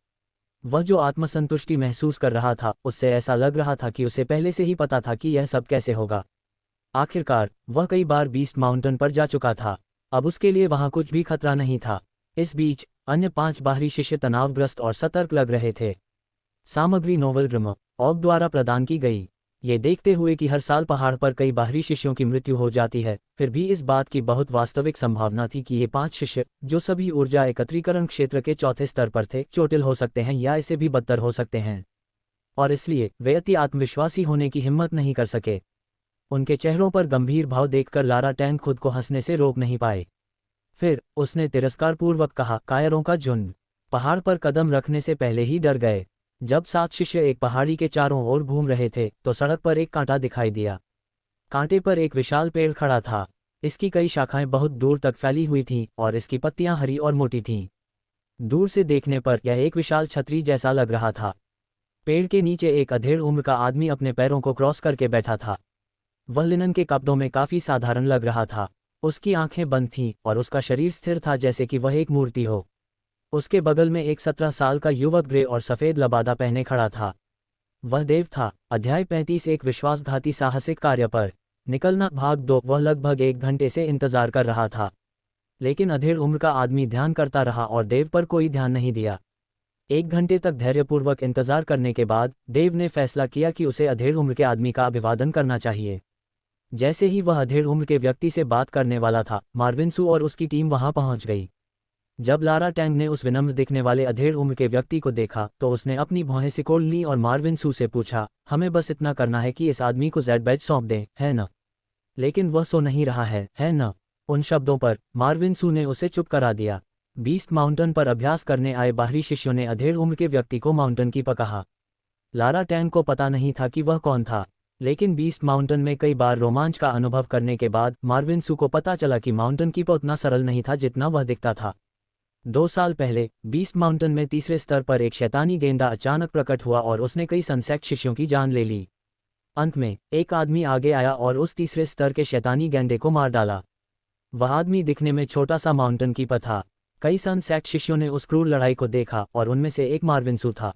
वह जो आत्मसंतुष्टि महसूस कर रहा था, उससे ऐसा लग रहा था कि उसे पहले से ही पता था कि यह सब कैसे होगा। आखिरकार वह कई बार बीस्ट माउंटेन पर जा चुका था, अब उसके लिए वहां कुछ भी खतरा नहीं था। इस बीच अन्य 5 बाहरी शिष्य तनावग्रस्त और सतर्क लग रहे थे। सामग्री नोवेल ग्रम ऑग द्वारा प्रदान की गई। ये देखते हुए कि हर साल पहाड़ पर कई बाहरी शिष्यों की मृत्यु हो जाती है, फिर भी इस बात की बहुत वास्तविक संभावना थी कि ये 5 शिष्य, जो सभी ऊर्जा एकत्रीकरण क्षेत्र के 4थे स्तर पर थे, चोटिल हो सकते हैं या इससे भी बदतर हो सकते हैं। और इसलिए वे अति आत्मविश्वासी होने की हिम्मत नहीं कर सके। उनके चेहरों पर गंभीर भाव देखकर लारा टैंग खुद को हंसने से रोक नहीं पाए। फिर उसने तिरस्कारपूर्वक कहा, कायरों का झुंड पहाड़ पर कदम रखने से पहले ही डर गए। जब 7 शिष्य एक पहाड़ी के चारों ओर घूम रहे थे तो सड़क पर एक कांटा दिखाई दिया। कांटे पर एक विशाल पेड़ खड़ा था। इसकी कई शाखाएं बहुत दूर तक फैली हुई थीं और इसकी पत्तियां हरी और मोटी थीं। दूर से देखने पर यह एक विशाल छतरी जैसा लग रहा था। पेड़ के नीचे एक अधेड़ उम्र का आदमी अपने पैरों को क्रॉस करके बैठा था। वह लिनन के कपड़ों में काफी साधारण लग रहा था। उसकी आंखें बंद थीं और उसका शरीर स्थिर था जैसे कि वह एक मूर्ति हो। उसके बगल में एक 17 साल का युवक ग्रे और सफेद लबादा पहने खड़ा था। वह देव था। अध्याय 35 एक विश्वासघाती साहसिक कार्य पर निकलना भाग 2। वह लगभग 1 घंटे से इंतजार कर रहा था, लेकिन अधेड़ उम्र का आदमी ध्यान करता रहा और देव पर कोई ध्यान नहीं दिया। 1 घंटे तक धैर्यपूर्वक इंतजार करने के बाद देव ने फैसला किया कि उसे अधेड़ उम्र के आदमी का अभिवादन करना चाहिए। जैसे ही वह अधेड़ उम्र के व्यक्ति से बात करने वाला था, मार्विन सू और उसकी टीम वहां पहुंच गई। जब लारा टैंग ने उस विनम्र दिखने वाले अधेड़ उम्र के व्यक्ति को देखा तो उसने अपनी भौहें सिकोड़ ली और मार्विन सू से पूछा, हमें बस इतना करना है कि इस आदमी को जेड बैज सौंप दें, है न? लेकिन वह सो नहीं रहा है न? उन शब्दों पर मार्विन सू ने उसे चुप करा दिया। बीस्ट माउंटेन पर अभ्यास करने आए बाहरी शिष्यों ने अधेड़ उम्र के व्यक्ति को माउंटेन कीपर कहा। लारा टैंग को पता नहीं था कि वह कौन था, लेकिन बीस्ट माउंटेन में कई बार रोमांच का अनुभव करने के बाद मार्विन सू को पता चला कि माउंटेन कीपर उतना सरल नहीं था जितना वह दिखता था। 2 साल पहले बीस्ट माउंटेन में 3रे स्तर पर एक शैतानी गेंडा अचानक प्रकट हुआ और उसने कई सनसेक्ट शिष्यों की जान ले ली। अंत में एक आदमी आगे आया और उस 3रे स्तर के शैतानी गेंडे को मार डाला। वह आदमी दिखने में छोटा सा माउंटेन कीपर था। कई सनसेक्ट शिष्यों ने उस क्रूर लड़ाई को देखा और उनमें से एक मार्विन सू था।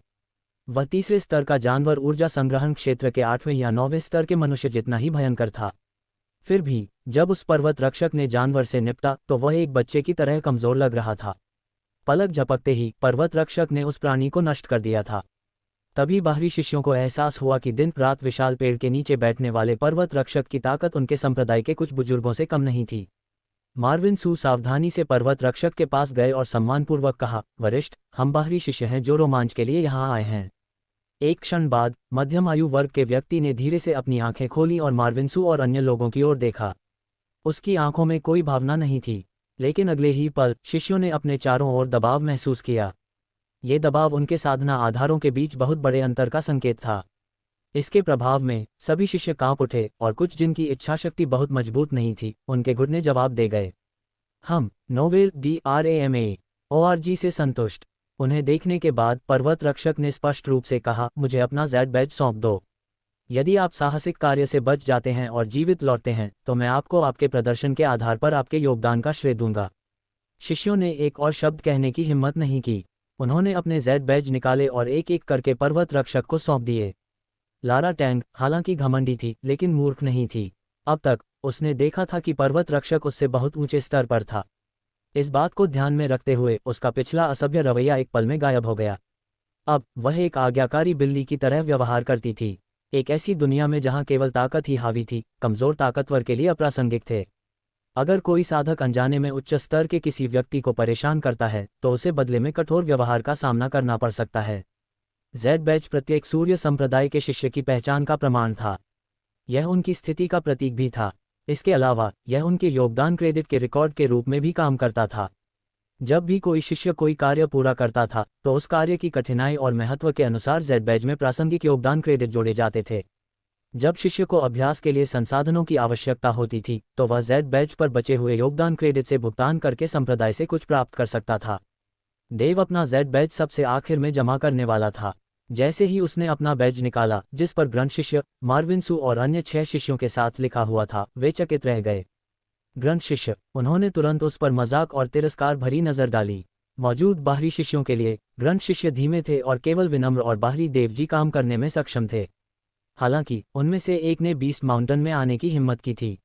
वह 3रे स्तर का जानवर ऊर्जा संग्रहण क्षेत्र के 8वें या 9वें स्तर के मनुष्य जितना ही भयंकर था। फिर भी जब उस पर्वत रक्षक ने जानवर से निपटा तो वह एक बच्चे की तरह कमजोर लग रहा था। पलक झपकते ही पर्वत रक्षक ने उस प्राणी को नष्ट कर दिया था। तभी बाहरी शिष्यों को एहसास हुआ कि दिन रात विशाल पेड़ के नीचे बैठने वाले पर्वत रक्षक की ताकत उनके संप्रदाय के कुछ बुजुर्गों से कम नहीं थी। मार्विन सू सावधानी से पर्वत रक्षक के पास गए और सम्मानपूर्वक कहा, वरिष्ठ, हम बाहरी शिष्य हैं जो रोमांच के लिए यहाँ आए हैं। एक क्षण बाद मध्यम आयु वर्ग के व्यक्ति ने धीरे से अपनी आंखें खोली और मार्विन सू और अन्य लोगों की ओर देखा। उसकी आंखों में कोई भावना नहीं थी, लेकिन अगले ही पल शिष्यों ने अपने चारों ओर दबाव महसूस किया। ये दबाव उनके साधना आधारों के बीच बहुत बड़े अंतर का संकेत था। इसके प्रभाव में सभी शिष्य कांप उठे और कुछ जिनकी इच्छाशक्ति बहुत मजबूत नहीं थी, उनके घुटने जवाब दे गए। हम नोवेल DRAMA-ORG से संतुष्ट। उन्हें देखने के बाद पर्वत रक्षक ने स्पष्ट रूप से कहा, मुझे अपना जेड बैज सौंप दो। यदि आप साहसिक कार्य से बच जाते हैं और जीवित लौटते हैं तो मैं आपको आपके प्रदर्शन के आधार पर आपके योगदान का श्रेय दूंगा। शिष्यों ने एक और शब्द कहने की हिम्मत नहीं की। उन्होंने अपने जेड बैज निकाले और एक एक करके पर्वत रक्षक को सौंप दिए। लारा टैंग हालांकि घमंडी थी लेकिन मूर्ख नहीं थी। अब तक उसने देखा था कि पर्वत रक्षक उससे बहुत ऊंचे स्तर पर था। इस बात को ध्यान में रखते हुए उसका पिछला असभ्य रवैया एक पल में गायब हो गया। अब वह एक आज्ञाकारी बिल्ली की तरह व्यवहार करती थी, एक ऐसी दुनिया में जहां केवल ताकत ही हावी थी, कमजोर ताकतवर के लिए अप्रासंगिक थे। अगर कोई साधक अनजाने में उच्च स्तर के किसी व्यक्ति को परेशान करता है तो उसे बदले में कठोर व्यवहार का सामना करना पड़ सकता है। जेड बैच प्रत्येक सूर्य संप्रदाय के शिष्य की पहचान का प्रमाण था। यह उनकी स्थिति का प्रतीक भी था। इसके अलावा यह उनके योगदान क्रेडिट के रिकॉर्ड के रूप में भी काम करता था। जब भी कोई शिष्य कोई कार्य पूरा करता था तो उस कार्य की कठिनाई और महत्व के अनुसार जेड बैच में प्रासंगिक योगदान क्रेडिट जोड़े जाते थे। जब शिष्य को अभ्यास के लिए संसाधनों की आवश्यकता होती थी तो वह जेड बैच पर बचे हुए योगदान क्रेडिट से भुगतान करके संप्रदाय से कुछ प्राप्त कर सकता था। देव अपना जेड बैच सबसे आखिर में जमा करने वाला था। जैसे ही उसने अपना बैज निकाला जिस पर ग्रंथ शिष्य, मार्विन्सु और अन्य 6 शिष्यों के साथ लिखा हुआ था, वे चकित रह गए। ग्रंथ शिष्य, उन्होंने तुरंत उस पर मजाक और तिरस्कार भरी नजर डाली। मौजूद बाहरी शिष्यों के लिए ग्रंथ शिष्य धीमे थे और केवल विनम्र और बाहरी देवजी काम करने में सक्षम थे। हालांकि उनमें से एक ने बीस्ट माउंटेन में आने की हिम्मत की थी।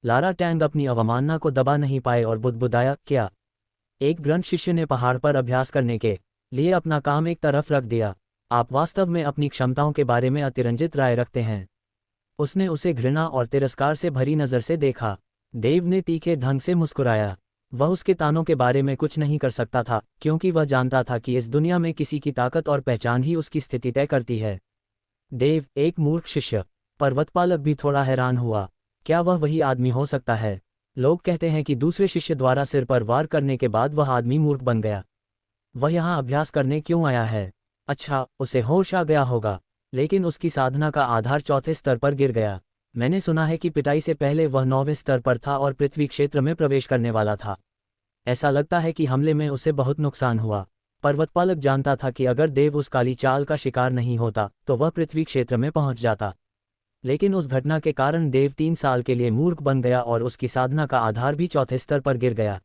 लारा टैंग अपनी अवमानना को दबा नहीं पाए और बुदबुदाया, क्या? एक ग्रंथ शिष्य ने पहाड़ पर अभ्यास करने के लिए अपना काम एक तरफ रख दिया। आप वास्तव में अपनी क्षमताओं के बारे में अतिरंजित राय रखते हैं। उसने उसे घृणा और तिरस्कार से भरी नज़र से देखा। देव ने तीखे ढंग से मुस्कुराया। वह उसके तानों के बारे में कुछ नहीं कर सकता था क्योंकि वह जानता था कि इस दुनिया में किसी की ताकत और पहचान ही उसकी स्थिति तय करती है। देव, एक मूर्ख शिष्य। पर्वतपालक भी थोड़ा हैरान हुआ। क्या वह वही आदमी हो सकता है? लोग कहते हैं कि दूसरे शिष्य द्वारा सिर पर वार करने के बाद वह आदमी मूर्ख बन गया। वह यहाँ अभ्यास करने क्यों आया है? अच्छा, उसे होश आ गया होगा, लेकिन उसकी साधना का आधार चौथे स्तर पर गिर गया। मैंने सुना है कि पिटाई से पहले वह 9वें स्तर पर था और पृथ्वी क्षेत्र में प्रवेश करने वाला था। ऐसा लगता है कि हमले में उसे बहुत नुकसान हुआ। पर्वतपालक जानता था कि अगर देव उस काली चाल का शिकार नहीं होता तो वह पृथ्वी क्षेत्र में पहुंच जाता। लेकिन उस घटना के कारण देव 3 साल के लिए मूर्ख बन गया और उसकी साधना का आधार भी चौथे स्तर पर गिर गया।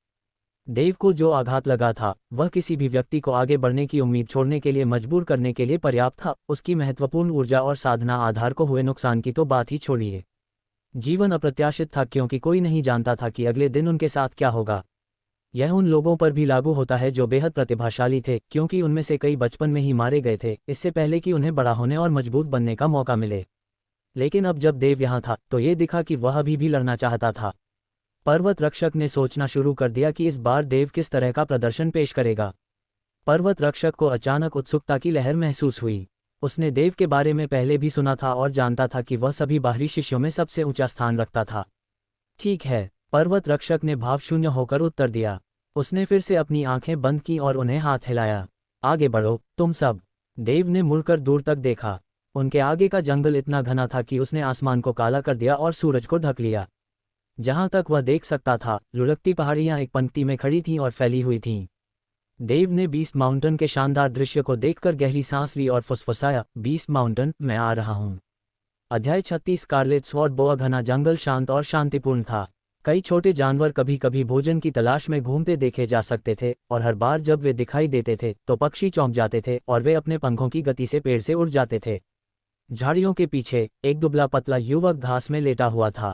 देव को जो आघात लगा था वह किसी भी व्यक्ति को आगे बढ़ने की उम्मीद छोड़ने के लिए मजबूर करने के लिए पर्याप्त था। उसकी महत्वपूर्ण ऊर्जा और साधना आधार को हुए नुकसान की तो बात ही छोड़िए। जीवन अप्रत्याशित था क्योंकि कोई नहीं जानता था कि अगले दिन उनके साथ क्या होगा। यह उन लोगों पर भी लागू होता है जो बेहद प्रतिभाशाली थे क्योंकि उनमें से कई बचपन में ही मारे गए थे इससे पहले कि उन्हें बड़ा होने और मजबूत बनने का मौका मिले। लेकिन अब जब देव यहाँ था तो ये दिखा कि वह अभी भी लड़ना चाहता था। पर्वत रक्षक ने सोचना शुरू कर दिया कि इस बार देव किस तरह का प्रदर्शन पेश करेगा। पर्वत रक्षक को अचानक उत्सुकता की लहर महसूस हुई। उसने देव के बारे में पहले भी सुना था और जानता था कि वह सभी बाहरी शिष्यों में सबसे ऊंचा स्थान रखता था। ठीक है, पर्वत रक्षक ने भावशून्य होकर उत्तर दिया। उसने फिर से अपनी आंखें बंद की और उन्हें हाथ हिलाया। आगे बढ़ो, तुम सब। देव ने मुड़कर दूर तक देखा। उनके आगे का जंगल इतना घना था कि उसने आसमान को काला कर दिया और सूरज को ढक लिया। जहां तक वह देख सकता था, लुढ़कती पहाड़ियां एक पंक्ति में खड़ी थीं और फैली हुई थीं। देव ने बीस्ट माउंटेन के शानदार दृश्य को देखकर गहरी सांस ली और फुसफुसाया, बीस्ट माउंटेन, मैं आ रहा हूं। अध्याय 36 स्कारलेट स्वॉर्ड बोआ। घना जंगल शांत और शांतिपूर्ण था। कई छोटे जानवर कभी कभी भोजन की तलाश में घूमते देखे जा सकते थे और हर बार जब वे दिखाई देते थे तो पक्षी चौंक जाते थे और वे अपने पंखों की गति से पेड़ से उड़ जाते थे। झाड़ियों के पीछे एक दुबला पतला युवक घास में लेटा हुआ था।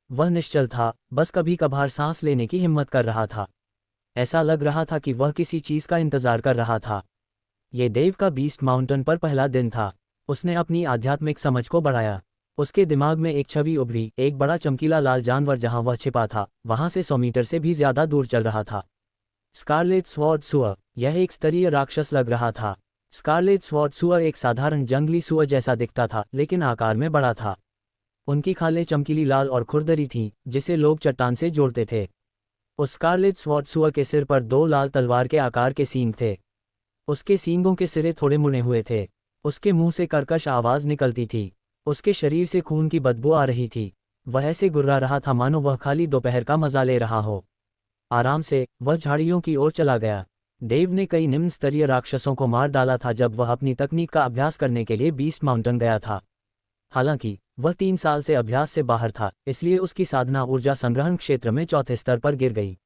वह निश्चल था, बस कभी कभार सांस लेने की हिम्मत कर रहा था। ऐसा लग रहा था कि वह किसी चीज का इंतजार कर रहा था। ये देव का बीस्ट माउंटेन पर पहला दिन था। उसने अपनी आध्यात्मिक समझ को बढ़ाया। उसके दिमाग में एक छवि उभरी, एक बड़ा चमकीला लाल जानवर जहां वह छिपा था वहां से 100 मीटर से भी ज्यादा दूर चल रहा था। स्कारलेट स्वॉर्ड सुअर, यह एक स्तरीय राक्षस लग रहा था। स्कारलेट स्वॉर्ड सुअर एक साधारण जंगली सुअर जैसा दिखता था लेकिन आकार में बड़ा था। उनकी खालें चमकीली लाल और खुरदरी थीं जिसे लोग चट्टान से जोड़ते थे। उस स्कारलेट स्वॉर्ड सुअर के सिर पर 2 लाल तलवार के आकार के सींग थे। उसके सींगों के सिरे थोड़े मुड़े हुए थे। उसके मुंह से कर्कश आवाज निकलती थी। उसके शरीर से खून की बदबू आ रही थी। वह ऐसे गुर्रा रहा था मानो वह खाली दोपहर का मजा ले रहा हो। आराम से वह झाड़ियों की ओर चला गया। देव ने कई निम्न स्तरीय राक्षसों को मार डाला था जब वह अपनी तकनीक का अभ्यास करने के लिए बीस्ट माउंटेन गया था। हालांकि वह 3 साल से अभ्यास से बाहर था, इसलिए उसकी साधना ऊर्जा संग्रहण क्षेत्र में चौथे स्तर पर गिर गई।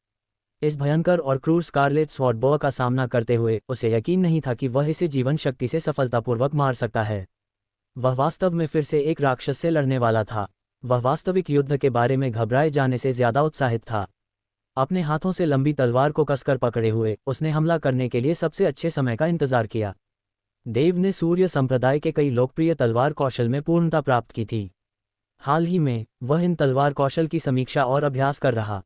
इस भयंकर और क्रूर स्कारलेट स्वॉर्ड बॉ का सामना करते हुए उसे यकीन नहीं था कि वह इसे जीवन शक्ति से सफलतापूर्वक मार सकता है। वह वास्तव में फिर से एक राक्षस से लड़ने वाला था। वह वास्तविक युद्ध के बारे में घबराए जाने से ज्यादा उत्साहित था। अपने हाथों से लंबी तलवार को कसकर पकड़े हुए उसने हमला करने के लिए सबसे अच्छे समय का इंतजार किया। देव ने सूर्य संप्रदाय के कई लोकप्रिय तलवार कौशल में पूर्णता प्राप्त की थी। हाल ही में वह इन तलवार कौशल की समीक्षा और अभ्यास कर रहा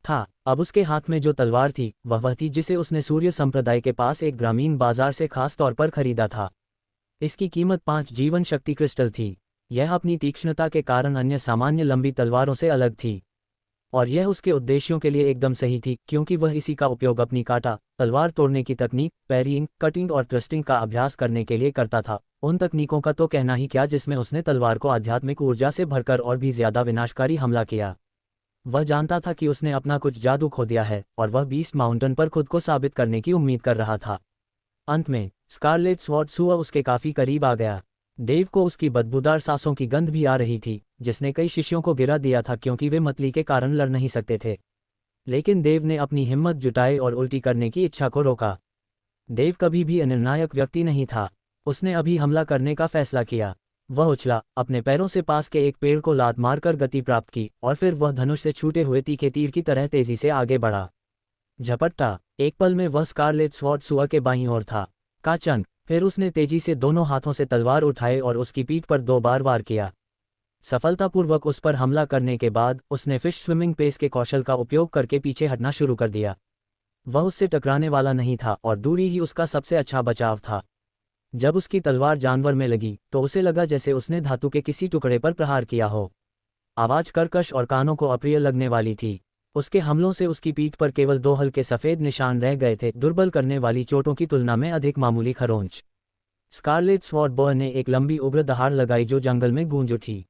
था। अब उसके हाथ में जो तलवार थी वह थी जिसे उसने सूर्य संप्रदाय के पास एक ग्रामीण बाजार से खास तौर पर खरीदा था। इसकी कीमत 5 जीवन शक्ति क्रिस्टल थी। यह अपनी तीक्ष्णता के कारण अन्य सामान्य लंबी तलवारों से अलग थी और यह उसके उद्देश्यों के लिए एकदम सही थी, क्योंकि वह इसी का उपयोग अपनी काटा तलवार तोड़ने की तकनीक, पैरिंग, कटिंग और थ्रस्टिंग का अभ्यास करने के लिए करता था। उन तकनीकों का तो कहना ही क्या जिसमें उसने तलवार को आध्यात्मिक ऊर्जा से भरकर और भी ज्यादा विनाशकारी हमला किया। वह जानता था कि उसने अपना कुछ जादू खो दिया है और वह बीस्ट माउंटेन पर खुद को साबित करने की उम्मीद कर रहा था। अंत में स्कारलेट स्वॉर्ड सुआ उसके काफी करीब आ गया। देव को उसकी बदबूदार सांसों की गंध भी आ रही थी, जिसने कई शिष्यों को गिरा दिया था क्योंकि वे मतली के कारण लड़ नहीं सकते थे। लेकिन देव ने अपनी हिम्मत जुटाई और उल्टी करने की इच्छा को रोका। देव कभी भी अनिर्णायक व्यक्ति नहीं था। उसने अभी हमला करने का फैसला किया। वह उछला, अपने पैरों से पास के एक पेड़ को लात मारकर गति प्राप्त की और फिर वह धनुष से छूटे हुए तीखे तीर की तरह तेजी से आगे बढ़ा। झपट्टा, एक पल में वह स्कारलेट स्वॉर्ड सुआ के बाईं ओर था। काचन, फिर उसने तेजी से दोनों हाथों से तलवार उठाए और उसकी पीठ पर 2 बार वार किया। सफलतापूर्वक उस पर हमला करने के बाद उसने फिश स्विमिंग पेस के कौशल का उपयोग करके पीछे हटना शुरू कर दिया। वह उससे टकराने वाला नहीं था और दूरी ही उसका सबसे अच्छा बचाव था। जब उसकी तलवार जानवर में लगी तो उसे लगा जैसे उसने धातु के किसी टुकड़े पर प्रहार किया हो। आवाज कर्कश और कानों को अप्रिय लगने वाली थी। उसके हमलों से उसकी पीठ पर केवल 2 हल्के सफेद निशान रह गए थे, दुर्बल करने वाली चोटों की तुलना में अधिक मामूली खरोंच। स्कारलेट स्वॉर्ड बॉय ने एक लंबी उग्र दहाड़ लगाई जो जंगल में गूंज उठी।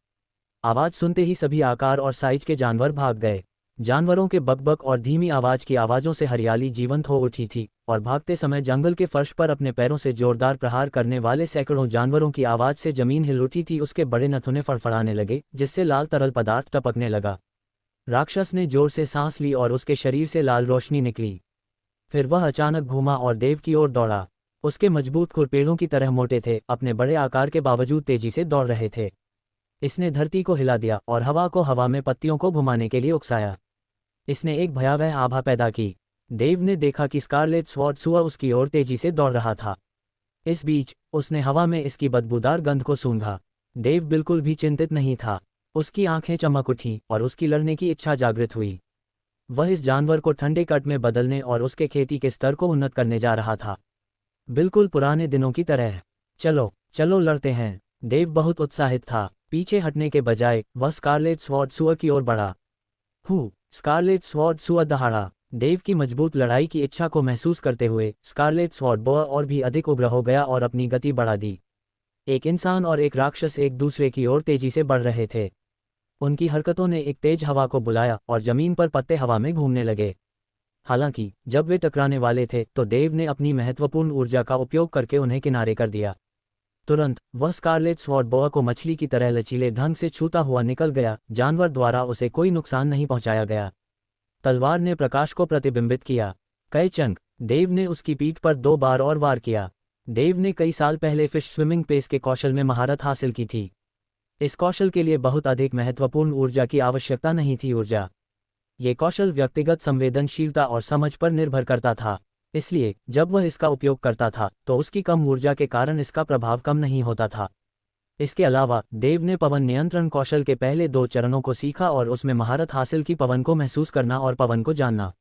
आवाज सुनते ही सभी आकार और साइज के जानवर भाग गए। जानवरों के बकबक और धीमी आवाज की आवाजों से हरियाली जीवंत हो उठी थी और भागते समय जंगल के फर्श पर अपने पैरों से जोरदार प्रहार करने वाले सैकड़ों जानवरों की आवाज से जमीन हिल उठी थी। उसके बड़े नथुने फड़फड़ाने लगे जिससे लाल तरल पदार्थ टपकने लगा। राक्षस ने जोर से सांस ली और उसके शरीर से लाल रोशनी निकली। फिर वह अचानक घूमा और देव की ओर दौड़ा। उसके मजबूत खुर पेड़ों की तरह मोटे थे, अपने बड़े आकार के बावजूद तेजी से दौड़ रहे थे। इसने धरती को हिला दिया और हवा को हवा में पत्तियों को घुमाने के लिए उकसाया। इसने एक भयावह आभा पैदा की। देव ने देखा कि स्कारलेट स्वॉर्ड सुआ उसकी ओर तेजी से दौड़ रहा था। इस बीच उसने हवा में इसकी बदबूदार गंध को सूंघा। देव बिल्कुल भी चिंतित नहीं था। उसकी आंखें चमक उठीं और उसकी लड़ने की इच्छा जागृत हुई। वह इस जानवर को ठंडे कट में बदलने और उसके खेती के स्तर को उन्नत करने जा रहा था, बिल्कुल पुराने दिनों की तरह। चलो चलो लड़ते हैं। देव बहुत उत्साहित था। पीछे हटने के बजाय वह स्कारलेट स्वॉर्ड सुआ की ओर बढ़ा। स्कारलेट स्वॉर्ड सुआ दहाड़ा। देव की मजबूत लड़ाई की इच्छा को महसूस करते हुए स्कारलेट स्वॉर्ड बॉय और भी अधिक उग्र हो गया और अपनी गति बढ़ा दी। एक इंसान और एक राक्षस एक दूसरे की ओर तेजी से बढ़ रहे थे। उनकी हरकतों ने एक तेज हवा को बुलाया और जमीन पर पत्ते हवा में घूमने लगे। हालांकि जब वे टकराने वाले थे तो देव ने अपनी महत्वपूर्ण ऊर्जा का उपयोग करके उन्हें किनारे कर दिया। तुरंत वह स्कारलेट स्वॉर्ड बॉय को मछली की तरह लचीले ढंग से छूता हुआ निकल गया। जानवर द्वारा उसे कोई नुकसान नहीं पहुंचाया गया। तलवार ने प्रकाश को प्रतिबिंबित किया। कई चंक। देव ने उसकी पीठ पर 2 बार और वार किया। देव ने कई साल पहले फिश स्विमिंग पेस के कौशल में महारत हासिल की थी। इस कौशल के लिए बहुत अधिक महत्वपूर्ण ऊर्जा की आवश्यकता नहीं थी। ऊर्जा, ये कौशल व्यक्तिगत संवेदनशीलता और समझ पर निर्भर करता था। इसलिए जब वह इसका उपयोग करता था तो उसकी कम ऊर्जा के कारण इसका प्रभाव कम नहीं होता था। इसके अलावा देव ने पवन नियंत्रण कौशल के पहले 2 चरणों को सीखा और उसमें महारत हासिल की पवन को महसूस करना और पवन को जानना।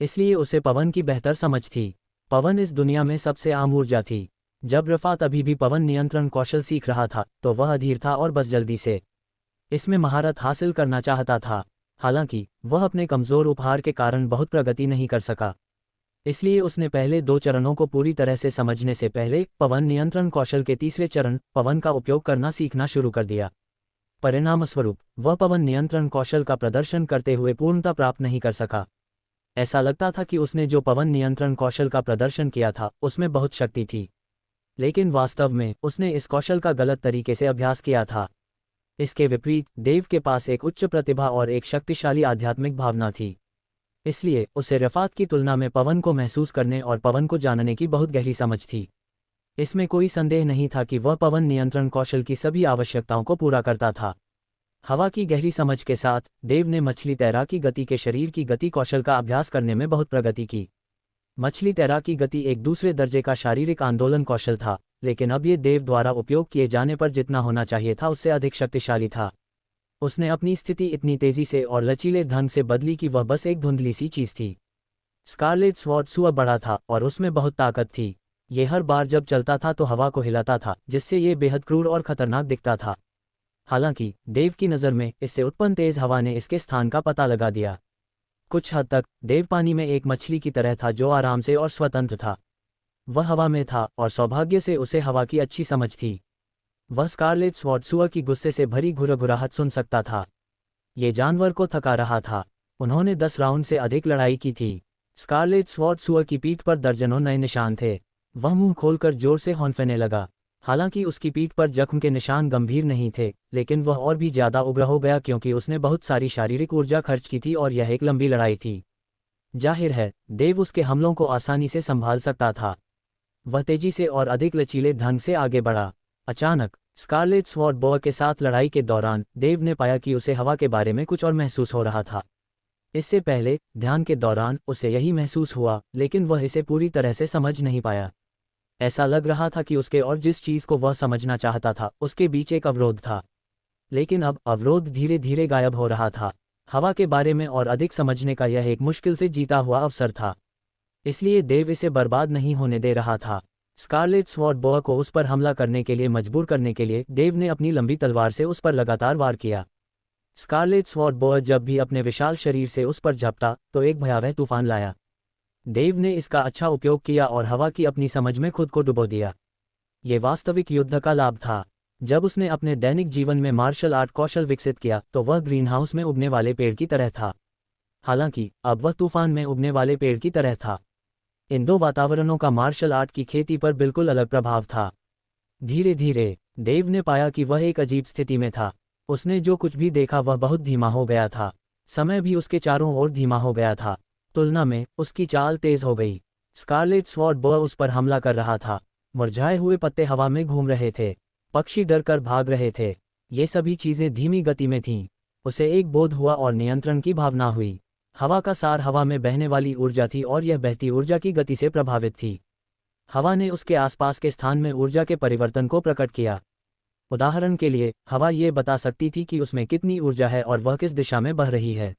इसलिए उसे पवन की बेहतर समझ थी। पवन इस दुनिया में सबसे आम ऊर्जा थी। जब रफात अभी भी पवन नियंत्रण कौशल सीख रहा था तो वह अधीर था और बस जल्दी से इसमें महारत हासिल करना चाहता था। हालांकि वह अपने कमज़ोर उपहार के कारण बहुत प्रगति नहीं कर सका। इसलिए उसने पहले 2 चरणों को पूरी तरह से समझने से पहले पवन नियंत्रण कौशल के तीसरे चरण पवन का उपयोग करना सीखना शुरू कर दिया। परिणामस्वरूप वह पवन नियंत्रण कौशल का प्रदर्शन करते हुए पूर्णता प्राप्त नहीं कर सका। ऐसा लगता था कि उसने जो पवन नियंत्रण कौशल का प्रदर्शन किया था उसमें बहुत शक्ति थी, लेकिन वास्तव में उसने इस कौशल का गलत तरीके से अभ्यास किया था। इसके विपरीत देव के पास एक उच्च प्रतिभा और एक शक्तिशाली आध्यात्मिक भावना थी। इसलिए उसे रफ़ात की तुलना में पवन को महसूस करने और पवन को जानने की बहुत गहरी समझ थी। इसमें कोई संदेह नहीं था कि वह पवन नियंत्रण कौशल की सभी आवश्यकताओं को पूरा करता था। हवा की गहरी समझ के साथ देव ने मछली तैराकी गति के शरीर की गति कौशल का अभ्यास करने में बहुत प्रगति की। मछली तैराकी गति एक दूसरे दर्जे का शारीरिक आंदोलन कौशल था, लेकिन अब ये देव द्वारा उपयोग किए जाने पर जितना होना चाहिए था उससे अधिक शक्तिशाली था। उसने अपनी स्थिति इतनी तेजी से और लचीले ढंग से बदली कि वह बस एक धुंधली सी चीज थी। स्कारलेट स्वॉर्ड सुअर बड़ा था और उसमें बहुत ताकत थी। ये हर बार जब चलता था तो हवा को हिलाता था, जिससे ये बेहद क्रूर और खतरनाक दिखता था। हालांकि देव की नज़र में इससे उत्पन्न तेज हवा ने इसके स्थान का पता लगा दिया। कुछ हद तक देव पानी में एक मछली की तरह था जो आराम से और स्वतंत्र था। वह हवा में था और सौभाग्य से उसे हवा की अच्छी समझ थी। वह स्कारलेट स्वॉर्ड सुअर की गुस्से से भरी घुरघुराहट सुन सकता था। ये जानवर को थका रहा था। उन्होंने 10 राउंड से अधिक लड़ाई की थी। स्कारलेट स्वॉर्ड सुअर की पीठ पर दर्जनों नए निशान थे। वह मुंह खोलकर जोर से हौंफने लगा। हालांकि उसकी पीठ पर जख्म के निशान गंभीर नहीं थे, लेकिन वह और भी ज्यादा उग्र हो गया क्योंकि उसने बहुत सारी शारीरिक ऊर्जा खर्च की थी और यह एक लंबी लड़ाई थी। जाहिर है, देव उसके हमलों को आसानी से संभाल सकता था। वह तेजी से और अधिक लचीले ढंग से आगे बढ़ा। अचानक स्कारलेट स्वॉर्ड बॉय के साथ लड़ाई के दौरान देव ने पाया कि उसे हवा के बारे में कुछ और महसूस हो रहा था। इससे पहले ध्यान के दौरान उसे यही महसूस हुआ, लेकिन वह इसे पूरी तरह से समझ नहीं पाया। ऐसा लग रहा था कि उसके और जिस चीज को वह समझना चाहता था उसके बीच एक अवरोध था। लेकिन अब अवरोध धीरे धीरे गायब हो रहा था। हवा के बारे में और अधिक समझने का यह एक मुश्किल से जीता हुआ अवसर था। इसलिए देव इसे बर्बाद नहीं होने दे रहा था। स्कारलेट स्वॉर्ड बॉय को उस पर हमला करने के लिए मजबूर करने के लिए देव ने अपनी लंबी तलवार से उस पर लगातार वार किया। स्कारलेट स्वॉर्ड बॉय जब भी अपने विशाल शरीर से उस पर झपटा तो एक भयावह तूफान लाया। देव ने इसका अच्छा उपयोग किया और हवा की अपनी समझ में खुद को डुबो दिया। ये वास्तविक युद्ध का लाभ था। जब उसने अपने दैनिक जीवन में मार्शल आर्ट कौशल विकसित किया तो वह ग्रीनहाउस में उगने वाले पेड़ की तरह था। हालांकि अब वह तूफान में उगने वाले पेड़ की तरह था। इन दो वातावरणों का मार्शल आर्ट की खेती पर बिल्कुल अलग प्रभाव था। धीरे धीरे देव ने पाया कि वह एक अजीब स्थिति में था। उसने जो कुछ भी देखा वह बहुत धीमा हो गया था। समय भी उसके चारों ओर धीमा हो गया था। तुलना में उसकी चाल तेज हो गई। स्कारलेट स्वॉर्ड बॉय उस पर हमला कर रहा था। मुरझाए हुए पत्ते हवा में घूम रहे थे। पक्षी डर कर भाग रहे थे। ये सभी चीजें धीमी गति में थीं। उसे एक बोध हुआ और नियंत्रण की भावना हुई। हवा का सार हवा में बहने वाली ऊर्जा थी और यह बहती ऊर्जा की गति से प्रभावित थी। हवा ने उसके आसपास के स्थान में ऊर्जा के परिवर्तन को प्रकट किया। उदाहरण के लिए हवा ये बता सकती थी कि उसमें कितनी ऊर्जा है और वह किस दिशा में बह रही है।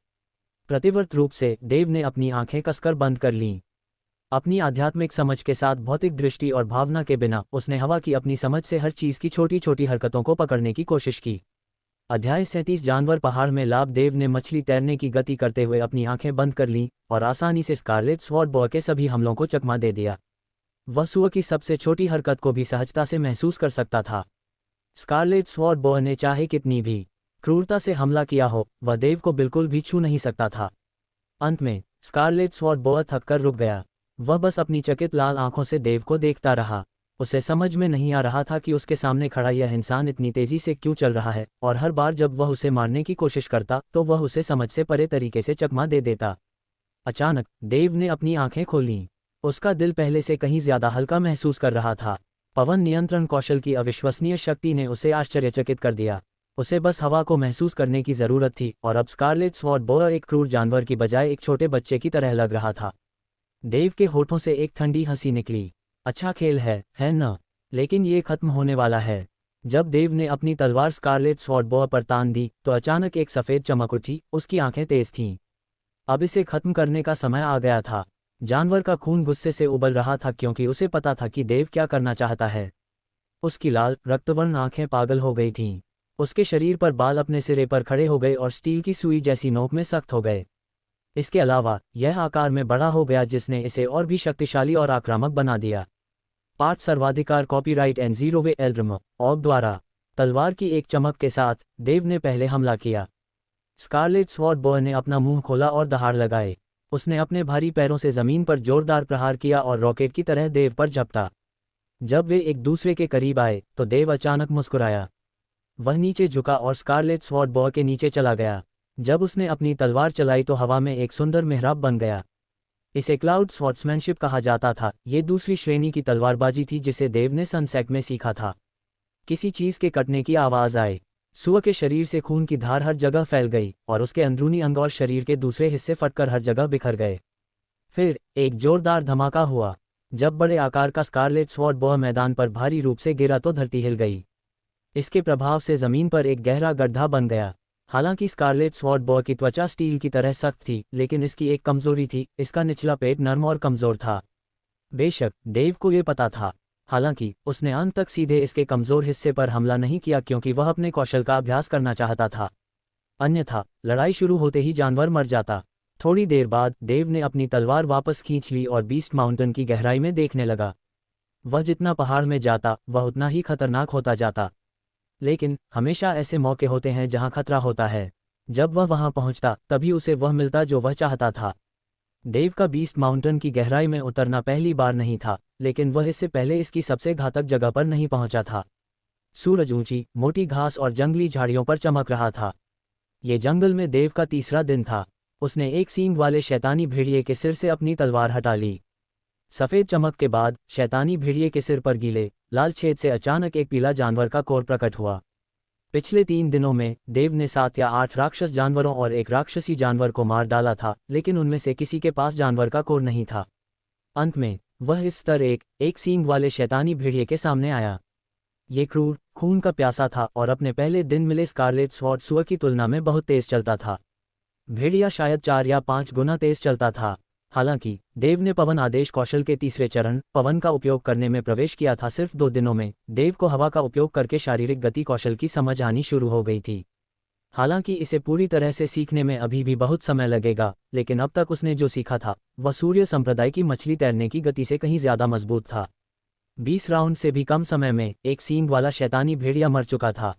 प्रतिवर्त रूप से देव ने अपनी आंखें कसकर बंद कर लीं। अपनी आध्यात्मिक समझ के साथ भौतिक दृष्टि और भावना के बिना उसने हवा की अपनी समझ से हर चीज की छोटी छोटी हरकतों को पकड़ने की कोशिश की। अध्याय 37 जानवर पहाड़ में लाभ। देव ने मछली तैरने की गति करते हुए अपनी आंखें बंद कर लीं और आसानी से स्कारलेट स्वॉर्ड बॉय के सभी हमलों को चकमा दे दिया। वह सुअर की सबसे छोटी हरकत को भी सहजता से महसूस कर सकता था। स्कारलेट स्वॉर्ड बॉय ने चाहे कितनी भी क्रूरता से हमला किया हो, वह देव को बिल्कुल भी छू नहीं सकता था। अंत में स्कारलेट स्वॉर्ड बॉय थक कर रुक गया। वह बस अपनी चकित लाल आंखों से देव को देखता रहा। उसे समझ में नहीं आ रहा था कि उसके सामने खड़ा यह इंसान इतनी तेजी से क्यों चल रहा है, और हर बार जब वह उसे मारने की कोशिश करता तो वह उसे समझ से परे तरीके से चकमा दे देता। अचानक देव ने अपनी आंखें खोलीं। उसका दिल पहले से कहीं ज्यादा हल्का महसूस कर रहा था। पवन नियंत्रण कौशल की अविश्वसनीय शक्ति ने उसे आश्चर्यचकित कर दिया। उसे बस हवा को महसूस करने की जरूरत थी और अब स्कारलेट स्वॉर्ड बॉय एक क्रूर जानवर की बजाय एक छोटे बच्चे की तरह लग रहा था। देव के होठों से एक ठंडी हंसी निकली। अच्छा खेल है न? लेकिन ये खत्म होने वाला है। जब देव ने अपनी तलवार स्कारलेट स्वॉर्ड बॉय पर तान दी तो अचानक एक सफेद चमक उठी। उसकी आंखें तेज थीं। अब इसे खत्म करने का समय आ गया था। जानवर का खून गुस्से से उबल रहा था क्योंकि उसे पता था कि देव क्या करना चाहता है। उसकी लाल रक्तवर्ण आंखें पागल हो गई थीं। उसके शरीर पर बाल अपने सिरे पर खड़े हो गए और स्टील की सुई जैसी नोक में सख्त हो गए। इसके अलावा यह आकार में बड़ा हो गया जिसने इसे और भी शक्तिशाली और आक्रामक बना दिया। पाठ सर्वाधिकार कॉपीराइट एंड जीरोवे एल्ड्रम ऑग द्वारा। तलवार की एक चमक के साथ देव ने पहले हमला किया। स्कारलेट स्वॉर्ड बॉय ने अपना मुंह खोला और दहाड़ लगाए। उसने अपने भारी पैरों से जमीन पर जोरदार प्रहार किया और रॉकेट की तरह देव पर झपटा। जब वे एक दूसरे के करीब आए तो देव अचानक मुस्कुराया। वह नीचे झुका और स्कारलेट स्वॉर्ड बॉय के नीचे चला गया। जब उसने अपनी तलवार चलाई तो हवा में एक सुंदर मेहराब बन गया। इसे क्लाउड स्वॉर्ड्समैनशिप कहा जाता था। ये दूसरी श्रेणी की तलवारबाजी थी जिसे देव ने सनसेट में सीखा था। किसी चीज के कटने की आवाज आए, सुअ के शरीर से खून की धार हर जगह फैल गई और उसके अंदरूनी अंग और शरीर के दूसरे हिस्से फटकर हर जगह बिखर गए। फिर एक जोरदार धमाका हुआ। जब बड़े आकार का स्कारलेट स्वॉर्ड बॉय मैदान पर भारी रूप से गिरा तो धरती हिल गई। इसके प्रभाव से जमीन पर एक गहरा गड्ढा बन गया। हालांकि स्कारलेट स्वॉर्ड बॉय की त्वचा स्टील की तरह सख्त थी, लेकिन इसकी एक कमजोरी थी, इसका निचला पेट नर्म और कमजोर था। बेशक देव को ये पता था। हालांकि उसने अंत तक सीधे इसके कमजोर हिस्से पर हमला नहीं किया क्योंकि वह अपने कौशल का अभ्यास करना चाहता था। अन्यथा लड़ाई शुरू होते ही जानवर मर जाता। थोड़ी देर बाद देव ने अपनी तलवार वापस खींच ली और बीस्ट माउंटेन की गहराई में देखने लगा। वह जितना पहाड़ में जाता वह उतना ही खतरनाक होता जाता। लेकिन हमेशा ऐसे मौके होते हैं जहां खतरा होता है। जब वह वहां पहुंचता तभी उसे वह मिलता जो वह चाहता था। देव का बीस्ट माउंटेन की गहराई में उतरना पहली बार नहीं था, लेकिन वह इससे पहले इसकी सबसे घातक जगह पर नहीं पहुंचा था। सूरज ऊंची मोटी घास और जंगली झाड़ियों पर चमक रहा था। ये जंगल में देव का तीसरा दिन था। उसने एक सींग वाले शैतानी भेड़िए के सिर से अपनी तलवार हटा ली। सफ़ेद चमक के बाद शैतानी भेड़िए के सिर पर गीले लाल छेद से अचानक एक पीला जानवर का कोर प्रकट हुआ। पिछले 3 दिनों में देव ने 7 या 8 राक्षस जानवरों और एक राक्षसी जानवर को मार डाला था, लेकिन उनमें से किसी के पास जानवर का कोर नहीं था। अंत में वह इस स्तर एक सींग वाले शैतानी भेड़िए के सामने आया। ये क्रूर खून का प्यासा था और अपने पहले दिन मिले स्कारलेट स्वॉर्ड सुअर की तुलना में बहुत तेज चलता था। भेड़िया शायद 4 या 5 गुना तेज चलता था। हालांकि देव ने पवन आदेश कौशल के तीसरे चरण पवन का उपयोग करने में प्रवेश किया था। सिर्फ 2 दिनों में देव को हवा का उपयोग करके शारीरिक गति कौशल की समझ आनी शुरू हो गई थी। हालांकि इसे पूरी तरह से सीखने में अभी भी बहुत समय लगेगा, लेकिन अब तक उसने जो सीखा था वह सूर्य संप्रदाय की मछली तैरने की गति से कहीं ज्यादा मजबूत था। 20 राउंड से भी कम समय में एक सींग वाला शैतानी भेड़िया मर चुका था।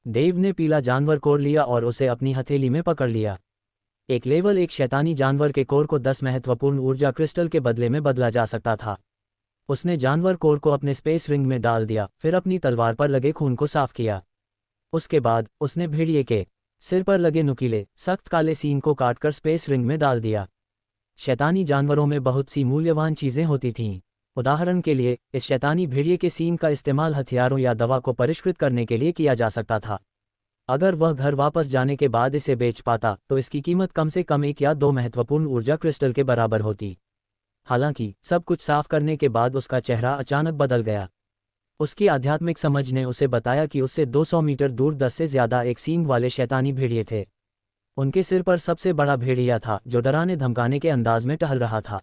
देव ने पीला जानवर कोर लिया और उसे अपनी हथेली में पकड़ लिया। एक लेवल 1 शैतानी जानवर के कोर को 10 महत्वपूर्ण ऊर्जा क्रिस्टल के बदले में बदला जा सकता था। उसने जानवर कोर को अपने स्पेस रिंग में डाल दिया, फिर अपनी तलवार पर लगे खून को साफ किया। उसके बाद उसने भेड़िए के सिर पर लगे नुकीले सख्त काले सींग को काटकर स्पेस रिंग में डाल दिया। शैतानी जानवरों में बहुत सी मूल्यवान चीजें होती थीं। उदाहरण के लिए इस शैतानी भेड़िए के सींग का इस्तेमाल हथियारों या दवा को परिष्कृत करने के लिए किया जा सकता था। अगर वह घर वापस जाने के बाद इसे बेच पाता तो इसकी कीमत कम से कम 1 या 2 महत्वपूर्ण ऊर्जा क्रिस्टल के बराबर होती। हालांकि सब कुछ साफ करने के बाद उसका चेहरा अचानक बदल गया। उसकी आध्यात्मिक समझ ने उसे बताया कि उससे 200 मीटर दूर 10 से ज्यादा एक सींग वाले शैतानी भेड़िए थे। उनके सिर पर सबसे बड़ा भेड़िया था जो डराने धमकाने के अंदाज में टहल रहा था।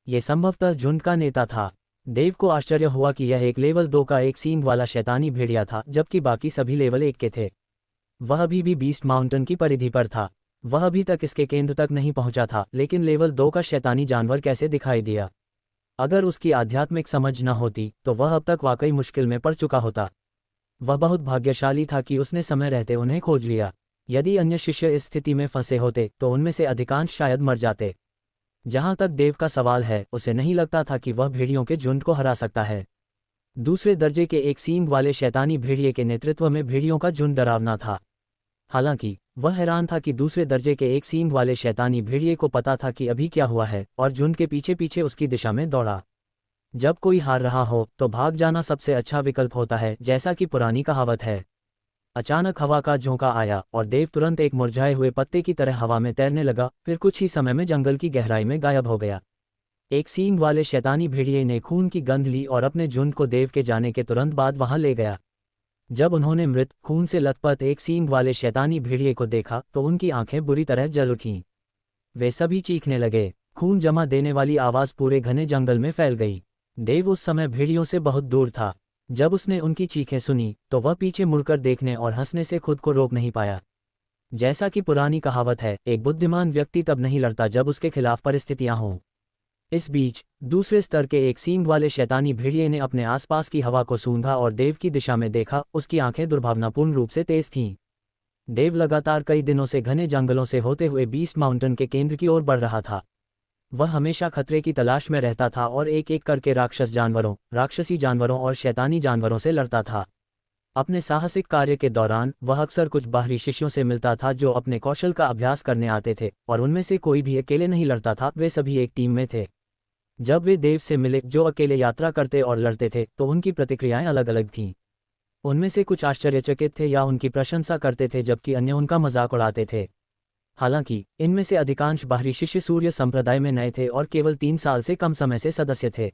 ये संभवतः झुंड का नेता था। देव को आश्चर्य हुआ कि यह एक लेवल 2 का एक सींग वाला शैतानी भेड़िया था, जबकि बाकी सभी लेवल 1 के थे। वह अभी भी बीस्ट माउंटेन की परिधि पर था। वह अभी तक इसके केंद्र तक नहीं पहुंचा था, लेकिन लेवल 2 का शैतानी जानवर कैसे दिखाई दिया। अगर उसकी आध्यात्मिक समझ न होती तो वह अब तक वाकई मुश्किल में पड़ चुका होता। वह बहुत भाग्यशाली था कि उसने समय रहते उन्हें खोज लिया। यदि अन्य शिष्य इस स्थिति में फंसे होते तो उनमें से अधिकांश शायद मर जाते। जहां तक देव का सवाल है, उसे नहीं लगता था कि वह भेड़ियों के झुंड को हरा सकता है। दूसरे दर्जे के एक सींग वाले शैतानी भेड़िए के नेतृत्व में भेड़ियों का झुंड डरावना था। हालांकि वह हैरान था कि दूसरे दर्जे के एक सींग वाले शैतानी भेड़िए को पता था कि अभी क्या हुआ है और झुंड के पीछे पीछे उसकी दिशा में दौड़ा। जब कोई हार रहा हो तो भाग जाना सबसे अच्छा विकल्प होता है, जैसा कि पुरानी कहावत है। अचानक हवा का झोंका आया और देव तुरंत एक मुरझाए हुए पत्ते की तरह हवा में तैरने लगा, फिर कुछ ही समय में जंगल की गहराई में गायब हो गया। एक सींग वाले शैतानी भेड़िए ने खून की गंध ली और अपने झुंड को देव के जाने के तुरंत बाद वहां ले गया। जब उन्होंने मृत खून से लथपथ एक सींग वाले शैतानी भेड़िए को देखा तो उनकी आंखें बुरी तरह जल उठीं। वे सभी चीखने लगे। खून जमा देने वाली आवाज पूरे घने जंगल में फैल गई। देव उस समय भेड़ियों से बहुत दूर था। जब उसने उनकी चीखें सुनी तो वह पीछे मुड़कर देखने और हंसने से खुद को रोक नहीं पाया। जैसा कि पुरानी कहावत है, एक बुद्धिमान व्यक्ति तब नहीं लड़ता जब उसके खिलाफ परिस्थितियां हों। इस बीच दूसरे स्तर के एक सींग वाले शैतानी भेड़िए ने अपने आसपास की हवा को सूंघा और देव की दिशा में देखा। उसकी आंखें दुर्भावनापूर्ण रूप से तेज थीं। देव लगातार कई दिनों से घने जंगलों से होते हुए बीस्ट माउंटेन के केंद्र की ओर बढ़ रहा था। वह हमेशा खतरे की तलाश में रहता था और एक एक करके राक्षस जानवरों, राक्षसी जानवरों और शैतानी जानवरों से लड़ता था। अपने साहसिक कार्य के दौरान वह अक्सर कुछ बाहरी शिष्यों से मिलता था जो अपने कौशल का अभ्यास करने आते थे, और उनमें से कोई भी अकेले नहीं लड़ता था, वे सभी एक टीम में थे। जब वे देव से मिले जो अकेले यात्रा करते और लड़ते थे तो उनकी प्रतिक्रियाएं अलग अलग थीं। उनमें से कुछ आश्चर्यचकित थे या उनकी प्रशंसा करते थे, जबकि अन्य उनका मजाक उड़ाते थे। हालांकि इनमें से अधिकांश बाहरी शिष्य सूर्य संप्रदाय में नए थे और केवल 3 साल से कम समय से सदस्य थे।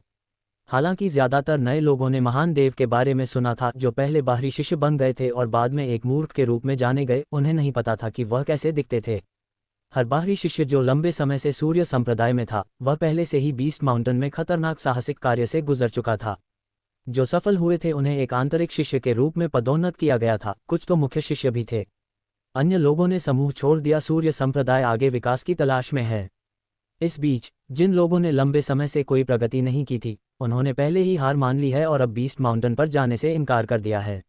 हालांकि ज्यादातर नए लोगों ने महान देव के बारे में सुना था जो पहले बाहरी शिष्य बन गए थे और बाद में एक मूर्ख के रूप में जाने गए। उन्हें नहीं पता था कि वह कैसे दिखते थे। हर बाहरी शिष्य जो लंबे समय से सूर्य संप्रदाय में था, वह पहले से ही बीस्ट माउंटेन में खतरनाक साहसिक कार्य से गुजर चुका था। जो सफल हुए थे उन्हें एक आंतरिक शिष्य के रूप में पदोन्नत किया गया था, कुछ तो मुख्य शिष्य भी थे। अन्य लोगों ने समूह छोड़ दिया। सूर्य संप्रदाय आगे विकास की तलाश में है। इस बीच जिन लोगों ने लंबे समय से कोई प्रगति नहीं की थी, उन्होंने पहले ही हार मान ली है और अब बीस्ट माउंटेन पर जाने से इनकार कर दिया है।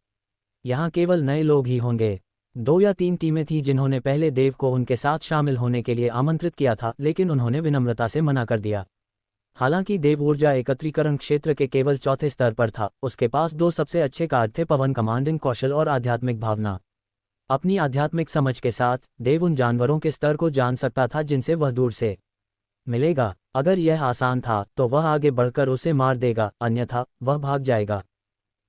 यहाँ केवल नए लोग ही होंगे। 2 या 3 टीमें थीं जिन्होंने पहले देव को उनके साथ शामिल होने के लिए आमंत्रित किया था, लेकिन उन्होंने विनम्रता से मना कर दिया। हालांकि देव ऊर्जा एकत्रीकरण क्षेत्र के केवल चौथे स्तर पर था। उसके पास 2 सबसे अच्छे कार्य थे, पवन कमांडिंग कौशल और आध्यात्मिक भावना। अपनी आध्यात्मिक समझ के साथ देव उन जानवरों के स्तर को जान सकता था जिनसे वह दूर से मिलेगा। अगर यह आसान था तो वह आगे बढ़कर उसे मार देगा, अन्यथा वह भाग जाएगा।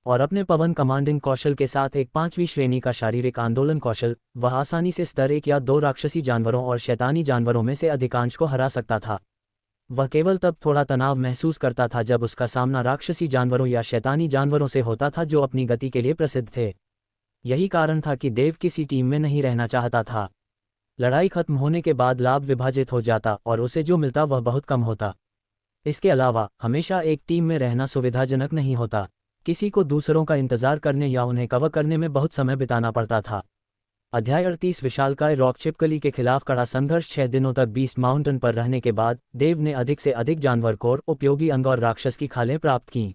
और अपने पवन कमांडिंग कौशल के साथ एक 5वीं श्रेणी का शारीरिक आंदोलन कौशल, वह आसानी से स्तर 1 या 2 राक्षसी जानवरों और शैतानी जानवरों में से अधिकांश को हरा सकता था। वह केवल तब थोड़ा तनाव महसूस करता था जब उसका सामना राक्षसी जानवरों या शैतानी जानवरों से होता था जो अपनी गति के लिए प्रसिद्ध थे। यही कारण था कि देव किसी टीम में नहीं रहना चाहता था। लड़ाई खत्म होने के बाद लाभ विभाजित हो जाता और उसे जो मिलता वह बहुत कम होता। इसके अलावा हमेशा एक टीम में रहना सुविधाजनक नहीं होता। किसी को दूसरों का इंतजार करने या उन्हें कवर करने में बहुत समय बिताना पड़ता था। अध्याय 38 विशालकाय रॉक छिपकली के खिलाफ कड़ा संघर्ष। 6 दिनों तक बीस्ट माउंटेन पर रहने के बाद देव ने अधिक से अधिक जानवर कोर, उपयोगी अंग और राक्षस की खालें प्राप्त कीं।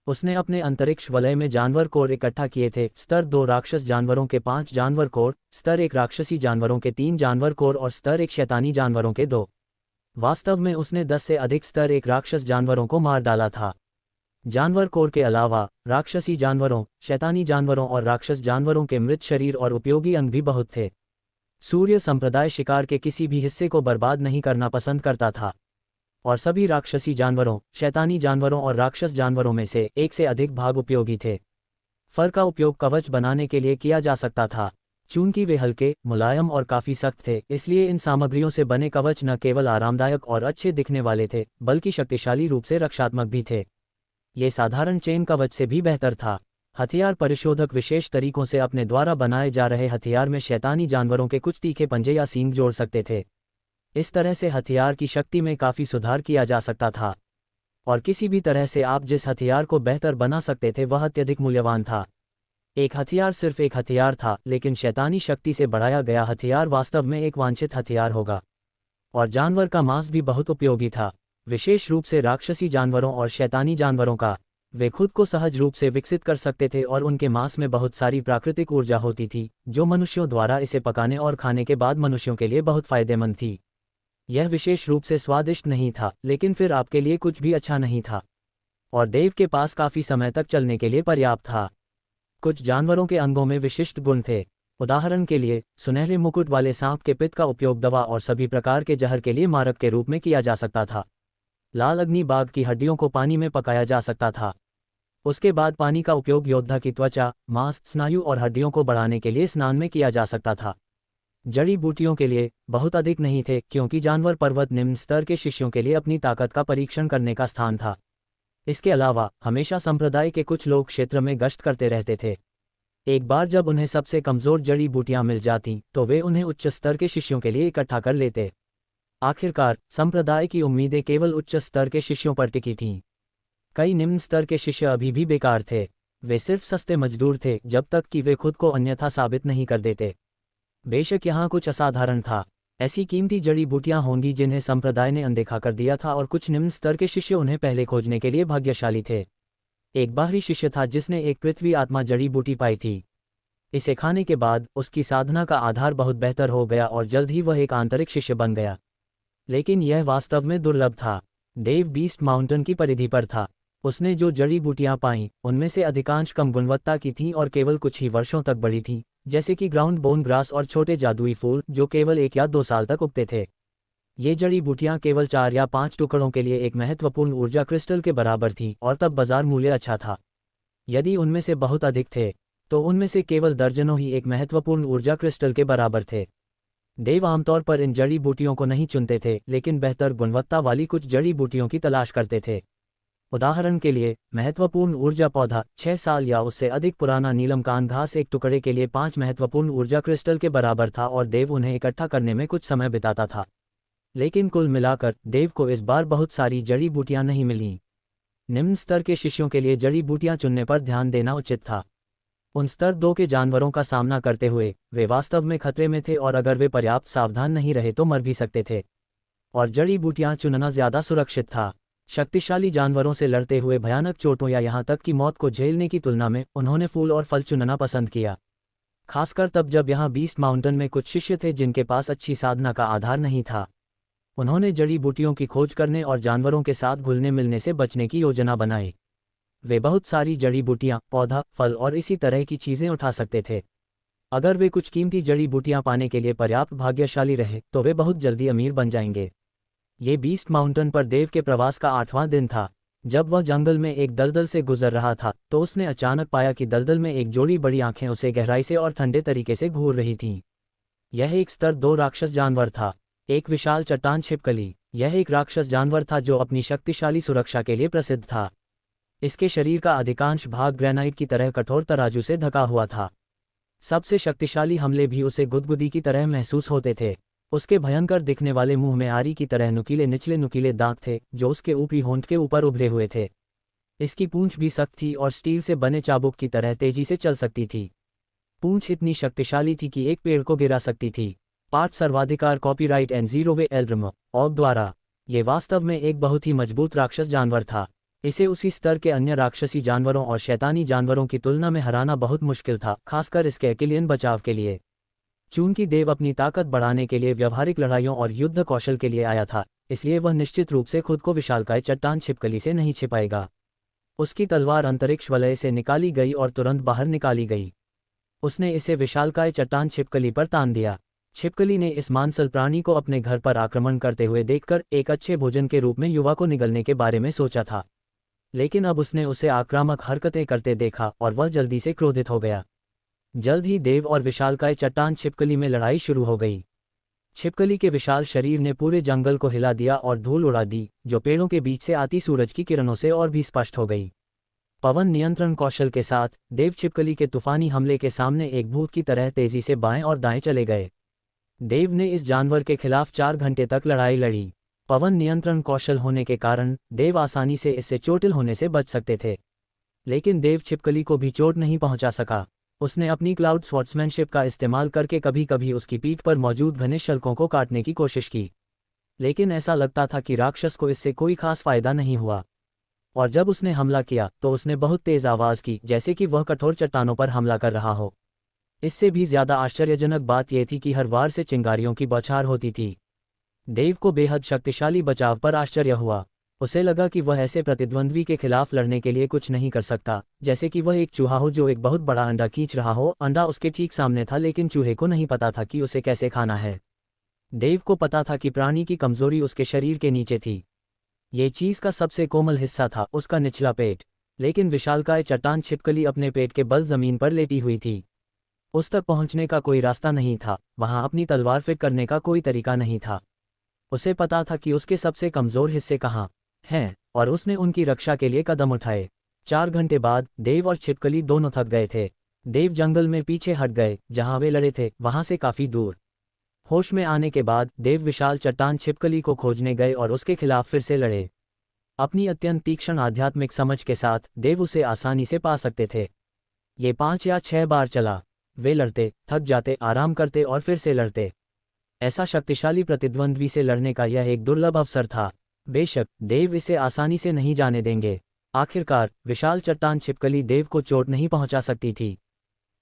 उसने अपने अंतरिक्ष वलय में जानवर कोर इकट्ठा किए थे। स्तर 2 राक्षस जानवरों के 5 जानवर कोर, स्तर 1 राक्षसी जानवरों के 3 जानवर कोर और स्तर 1 शैतानी जानवरों के 2। वास्तव में उसने 10 से अधिक स्तर 1 राक्षस जानवरों को मार डाला था। जानवर कोर के अलावा राक्षसी जानवरों, शैतानी जानवरों और राक्षस जानवरों के मृत शरीर और उपयोगी अंग भी बहुत थे। सूर्य संप्रदाय शिकार के किसी भी हिस्से को बर्बाद नहीं करना पसंद करता था, और सभी राक्षसी जानवरों, शैतानी जानवरों और राक्षस जानवरों में से 1 से अधिक भाग उपयोगी थे। फर का उपयोग कवच बनाने के लिए किया जा सकता था। चूंकि वे हल्के, मुलायम और काफी सख्त थे, इसलिए इन सामग्रियों से बने कवच न केवल आरामदायक और अच्छे दिखने वाले थे, बल्कि शक्तिशाली रूप से रक्षात्मक भी थे। ये साधारण चेन कवच से भी बेहतर था। हथियार परिशोधक विशेष तरीकों से अपने द्वारा बनाए जा रहे हथियार में शैतानी जानवरों के कुछ तीखे पंजे या सींग जोड़ सकते थे। इस तरह से हथियार की शक्ति में काफ़ी सुधार किया जा सकता था, और किसी भी तरह से आप जिस हथियार को बेहतर बना सकते थे वह अत्यधिक मूल्यवान था। एक हथियार सिर्फ एक हथियार था, लेकिन शैतानी शक्ति से बढ़ाया गया हथियार वास्तव में एक वांछित हथियार होगा। और जानवर का मांस भी बहुत उपयोगी था, विशेष रूप से राक्षसी जानवरों और शैतानी जानवरों का। वे खुद को सहज रूप से विकसित कर सकते थे और उनके मांस में बहुत सारी प्राकृतिक ऊर्जा होती थी, जो मनुष्यों द्वारा इसे पकाने और खाने के बाद मनुष्यों के लिए बहुत फायदेमंद थी। यह विशेष रूप से स्वादिष्ट नहीं था, लेकिन फिर आपके लिए कुछ भी अच्छा नहीं था, और देव के पास काफ़ी समय तक चलने के लिए पर्याप्त था। कुछ जानवरों के अंगों में विशिष्ट गुण थे। उदाहरण के लिए, सुनहरे मुकुट वाले सांप के पित्त का उपयोग दवा और सभी प्रकार के जहर के लिए मारक के रूप में किया जा सकता था। लाल अग्नि बाघ की हड्डियों को पानी में पकाया जा सकता था। उसके बाद पानी का उपयोग योद्धा की त्वचा, मांस, स्नायु और हड्डियों को बढ़ाने के लिए स्नान में किया जा सकता था। जड़ी बूटियों के लिए बहुत अधिक नहीं थे, क्योंकि जानवर पर्वत निम्न स्तर के शिष्यों के लिए अपनी ताकत का परीक्षण करने का स्थान था। इसके अलावा हमेशा संप्रदाय के कुछ लोग क्षेत्र में गश्त करते रहते थे। एक बार जब उन्हें सबसे कमज़ोर जड़ी बूटियां मिल जातीं, तो वे उन्हें उच्च स्तर के शिष्यों के लिए इकट्ठा कर लेते। आखिरकार संप्रदाय की उम्मीदें केवल उच्च स्तर के शिष्यों पर टिकी थीं। कई निम्न स्तर के शिष्य अभी भी बेकार थे। वे सिर्फ सस्ते मजदूर थे, जब तक कि वे खुद को अन्यथा साबित नहीं कर देते। बेशक यहाँ कुछ असाधारण था। ऐसी कीमती जड़ी बूटियां होंगी जिन्हें संप्रदाय ने अनदेखा कर दिया था, और कुछ निम्न स्तर के शिष्य उन्हें पहले खोजने के लिए भाग्यशाली थे। एक बाहरी शिष्य था जिसने एक पृथ्वी आत्मा जड़ी बूटी पाई थी। इसे खाने के बाद उसकी साधना का आधार बहुत बेहतर हो गया और जल्द ही वह एक आंतरिक शिष्य बन गया। लेकिन यह वास्तव में दुर्लभ था। देव बीस्ट माउंटेन की परिधि पर था। उसने जो जड़ी बूटियां पाईं, उनमें से अधिकांश कम गुणवत्ता की थीं और केवल कुछ ही वर्षों तक बढ़ी थीं, जैसे कि ग्राउंड बोन ग्रास और छोटे जादुई फूल जो केवल 1 या 2 साल तक उगते थे। ये जड़ी बूटियां केवल 4 या 5 टुकड़ों के लिए एक महत्वपूर्ण ऊर्जा क्रिस्टल के बराबर थीं और तब बाजार मूल्य अच्छा था। यदि उनमें से बहुत अधिक थे, तो उनमें से केवल दर्जनों ही एक महत्वपूर्ण ऊर्जा क्रिस्टल के बराबर थे। देव आमतौर पर इन जड़ी बूटियों को नहीं चुनते थे, लेकिन बेहतर गुणवत्ता वाली कुछ जड़ी बूटियों की तलाश करते थे। उदाहरण के लिए, महत्वपूर्ण ऊर्जा पौधा 6 साल या उससे अधिक पुराना नीलम कान घास एक टुकड़े के लिए 5 महत्वपूर्ण ऊर्जा क्रिस्टल के बराबर था और देव उन्हें इकट्ठा करने में कुछ समय बिताता था। लेकिन कुल मिलाकर देव को इस बार बहुत सारी जड़ी बूटियां नहीं मिलीं। निम्न स्तर के शिष्यों के लिए जड़ी बूटियां चुनने पर ध्यान देना उचित था। उन स्तर 2 के जानवरों का सामना करते हुए वे वास्तव में खतरे में थे और अगर वे पर्याप्त सावधान नहीं रहे तो मर भी सकते थे। और जड़ी बूटियां चुनना ज्यादा सुरक्षित था। शक्तिशाली जानवरों से लड़ते हुए भयानक चोटों या यहां तक कि मौत को झेलने की तुलना में उन्होंने फूल और फल चुनना पसंद किया। खासकर तब जब यहां बीस्ट माउंटेन में कुछ शिष्य थे जिनके पास अच्छी साधना का आधार नहीं था। उन्होंने जड़ी बूटियों की खोज करने और जानवरों के साथ घुलने मिलने से बचने की योजना बनाई। वे बहुत सारी जड़ी बूटियां, पौधा, फल और इसी तरह की चीजें उठा सकते थे। अगर वे कुछ कीमती जड़ी बूटियां पाने के लिए पर्याप्त भाग्यशाली रहे तो वे बहुत जल्दी अमीर बन जाएंगे। ये बीस्ट माउंटेन पर देव के प्रवास का 8वां दिन था। जब वह जंगल में एक दलदल से गुजर रहा था तो उसने अचानक पाया कि दलदल में एक जोड़ी बड़ी आंखें उसे गहराई से और ठंडे तरीके से घूर रही थीं। यह एक स्तर 2 राक्षस जानवर था। एक विशाल चट्टान छिपकली। यह एक राक्षस जानवर था जो अपनी शक्तिशाली सुरक्षा के लिए प्रसिद्ध था। इसके शरीर का अधिकांश भाग ग्रेनाइट की तरह कठोर तराजू से ढका हुआ था। सबसे शक्तिशाली हमले भी उसे गुदगुदी की तरह महसूस होते थे। उसके भयंकर दिखने वाले मुंह में आरी की तरह नुकीले निचले नुकीले दांत थे जो उसके ऊपरी होंठ के ऊपर उभरे हुए थे। इसकी पूंछ भी सख्त थी और स्टील से बने चाबुक की तरह तेजी से चल सकती थी। पूंछ इतनी शक्तिशाली थी कि एक पेड़ को गिरा सकती थी। पाठ सर्वाधिकार कॉपीराइट एंड जीरोवे एल्ड्रम ऑग द्वारा। ये वास्तव में एक बहुत ही मजबूत राक्षस जानवर था। इसे उसी स्तर के अन्य राक्षसी जानवरों और शैतानी जानवरों की तुलना में हराना बहुत मुश्किल था, खासकर इसके अकेलियन बचाव के लिए। चूंकि देव अपनी ताकत बढ़ाने के लिए व्यवहारिक लड़ाइयों और युद्ध कौशल के लिए आया था, इसलिए वह निश्चित रूप से खुद को विशालकाय चट्टान छिपकली से नहीं छिपाएगा। उसकी तलवार अंतरिक्ष वलय से निकाली गई और तुरंत बाहर निकाली गई। उसने इसे विशालकाय चट्टान छिपकली पर तान दिया। छिपकली ने इस मांसल प्राणी को अपने घर पर आक्रमण करते हुए देखकर एक अच्छे भोजन के रूप में युवा को निगलने के बारे में सोचा था। लेकिन अब उसने उसे आक्रामक हरकतें करते देखा और वह जल्दी से क्रोधित हो गया। जल्द ही देव और विशालकाय चट्टान छिपकली में लड़ाई शुरू हो गई। छिपकली के विशाल शरीर ने पूरे जंगल को हिला दिया और धूल उड़ा दी, जो पेड़ों के बीच से आती सूरज की किरणों से और भी स्पष्ट हो गई। पवन नियंत्रण कौशल के साथ देव छिपकली के तूफानी हमले के सामने एक भूत की तरह तेजी से बाएं और दाएं चले गए। देव ने इस जानवर के खिलाफ 4 घंटे तक लड़ाई लड़ी। पवन नियंत्रण कौशल होने के कारण देव आसानी से इससे चोटिल होने से बच सकते थे। लेकिन देव छिपकली को भी चोट नहीं पहुंचा सका। उसने अपनी क्लाउड स्वॉर्ड्समैनशिप का इस्तेमाल करके कभी कभी उसकी पीठ पर मौजूद घने शल्कों को काटने की कोशिश की, लेकिन ऐसा लगता था कि राक्षस को इससे कोई खास फायदा नहीं हुआ। और जब उसने हमला किया तो उसने बहुत तेज आवाज की, जैसे कि वह कठोर चट्टानों पर हमला कर रहा हो। इससे भी ज्यादा आश्चर्यजनक बात यह थी कि हर बार से चिंगारियों की बौछार होती थी। देव को बेहद शक्तिशाली बचाव पर आश्चर्य हुआ। उसे लगा कि वह ऐसे प्रतिद्वंद्वी के खिलाफ लड़ने के लिए कुछ नहीं कर सकता, जैसे कि वह एक चूहा हो जो एक बहुत बड़ा अंडा खींच रहा हो। अंडा उसके ठीक सामने था, लेकिन चूहे को नहीं पता था कि उसे कैसे खाना है। देव को पता था कि प्राणी की कमजोरी उसके शरीर के नीचे थी। ये चीज का सबसे कोमल हिस्सा था उसका निचला पेट, लेकिन विशालकाय चट्टान छिपकली अपने पेट के बल जमीन पर लेटी हुई थी। उस तक पहुंचने का कोई रास्ता नहीं था, वहां अपनी तलवार फिट करने का कोई तरीका नहीं था। उसे पता था कि उसके सबसे कमजोर हिस्से कहाँ हैं, और उसने उनकी रक्षा के लिए कदम उठाए। 4 घंटे बाद देव और छिपकली दोनों थक गए थे। देव जंगल में पीछे हट गए, जहां वे लड़े थे वहां से काफी दूर। होश में आने के बाद देव विशाल चट्टान छिपकली को खोजने गए और उसके खिलाफ फिर से लड़े। अपनी अत्यंत तीक्ष्ण आध्यात्मिक समझ के साथ देव उसे आसानी से पा सकते थे। ये 5 या 6 बार चला। वे लड़ते, थक जाते, आराम करते और फिर से लड़ते। ऐसा शक्तिशाली प्रतिद्वंद्वी से लड़ने का यह एक दुर्लभ अवसर था। बेशक देव इसे आसानी से नहीं जाने देंगे। आखिरकार विशाल चट्टान छिपकली देव को चोट नहीं पहुंचा सकती थी।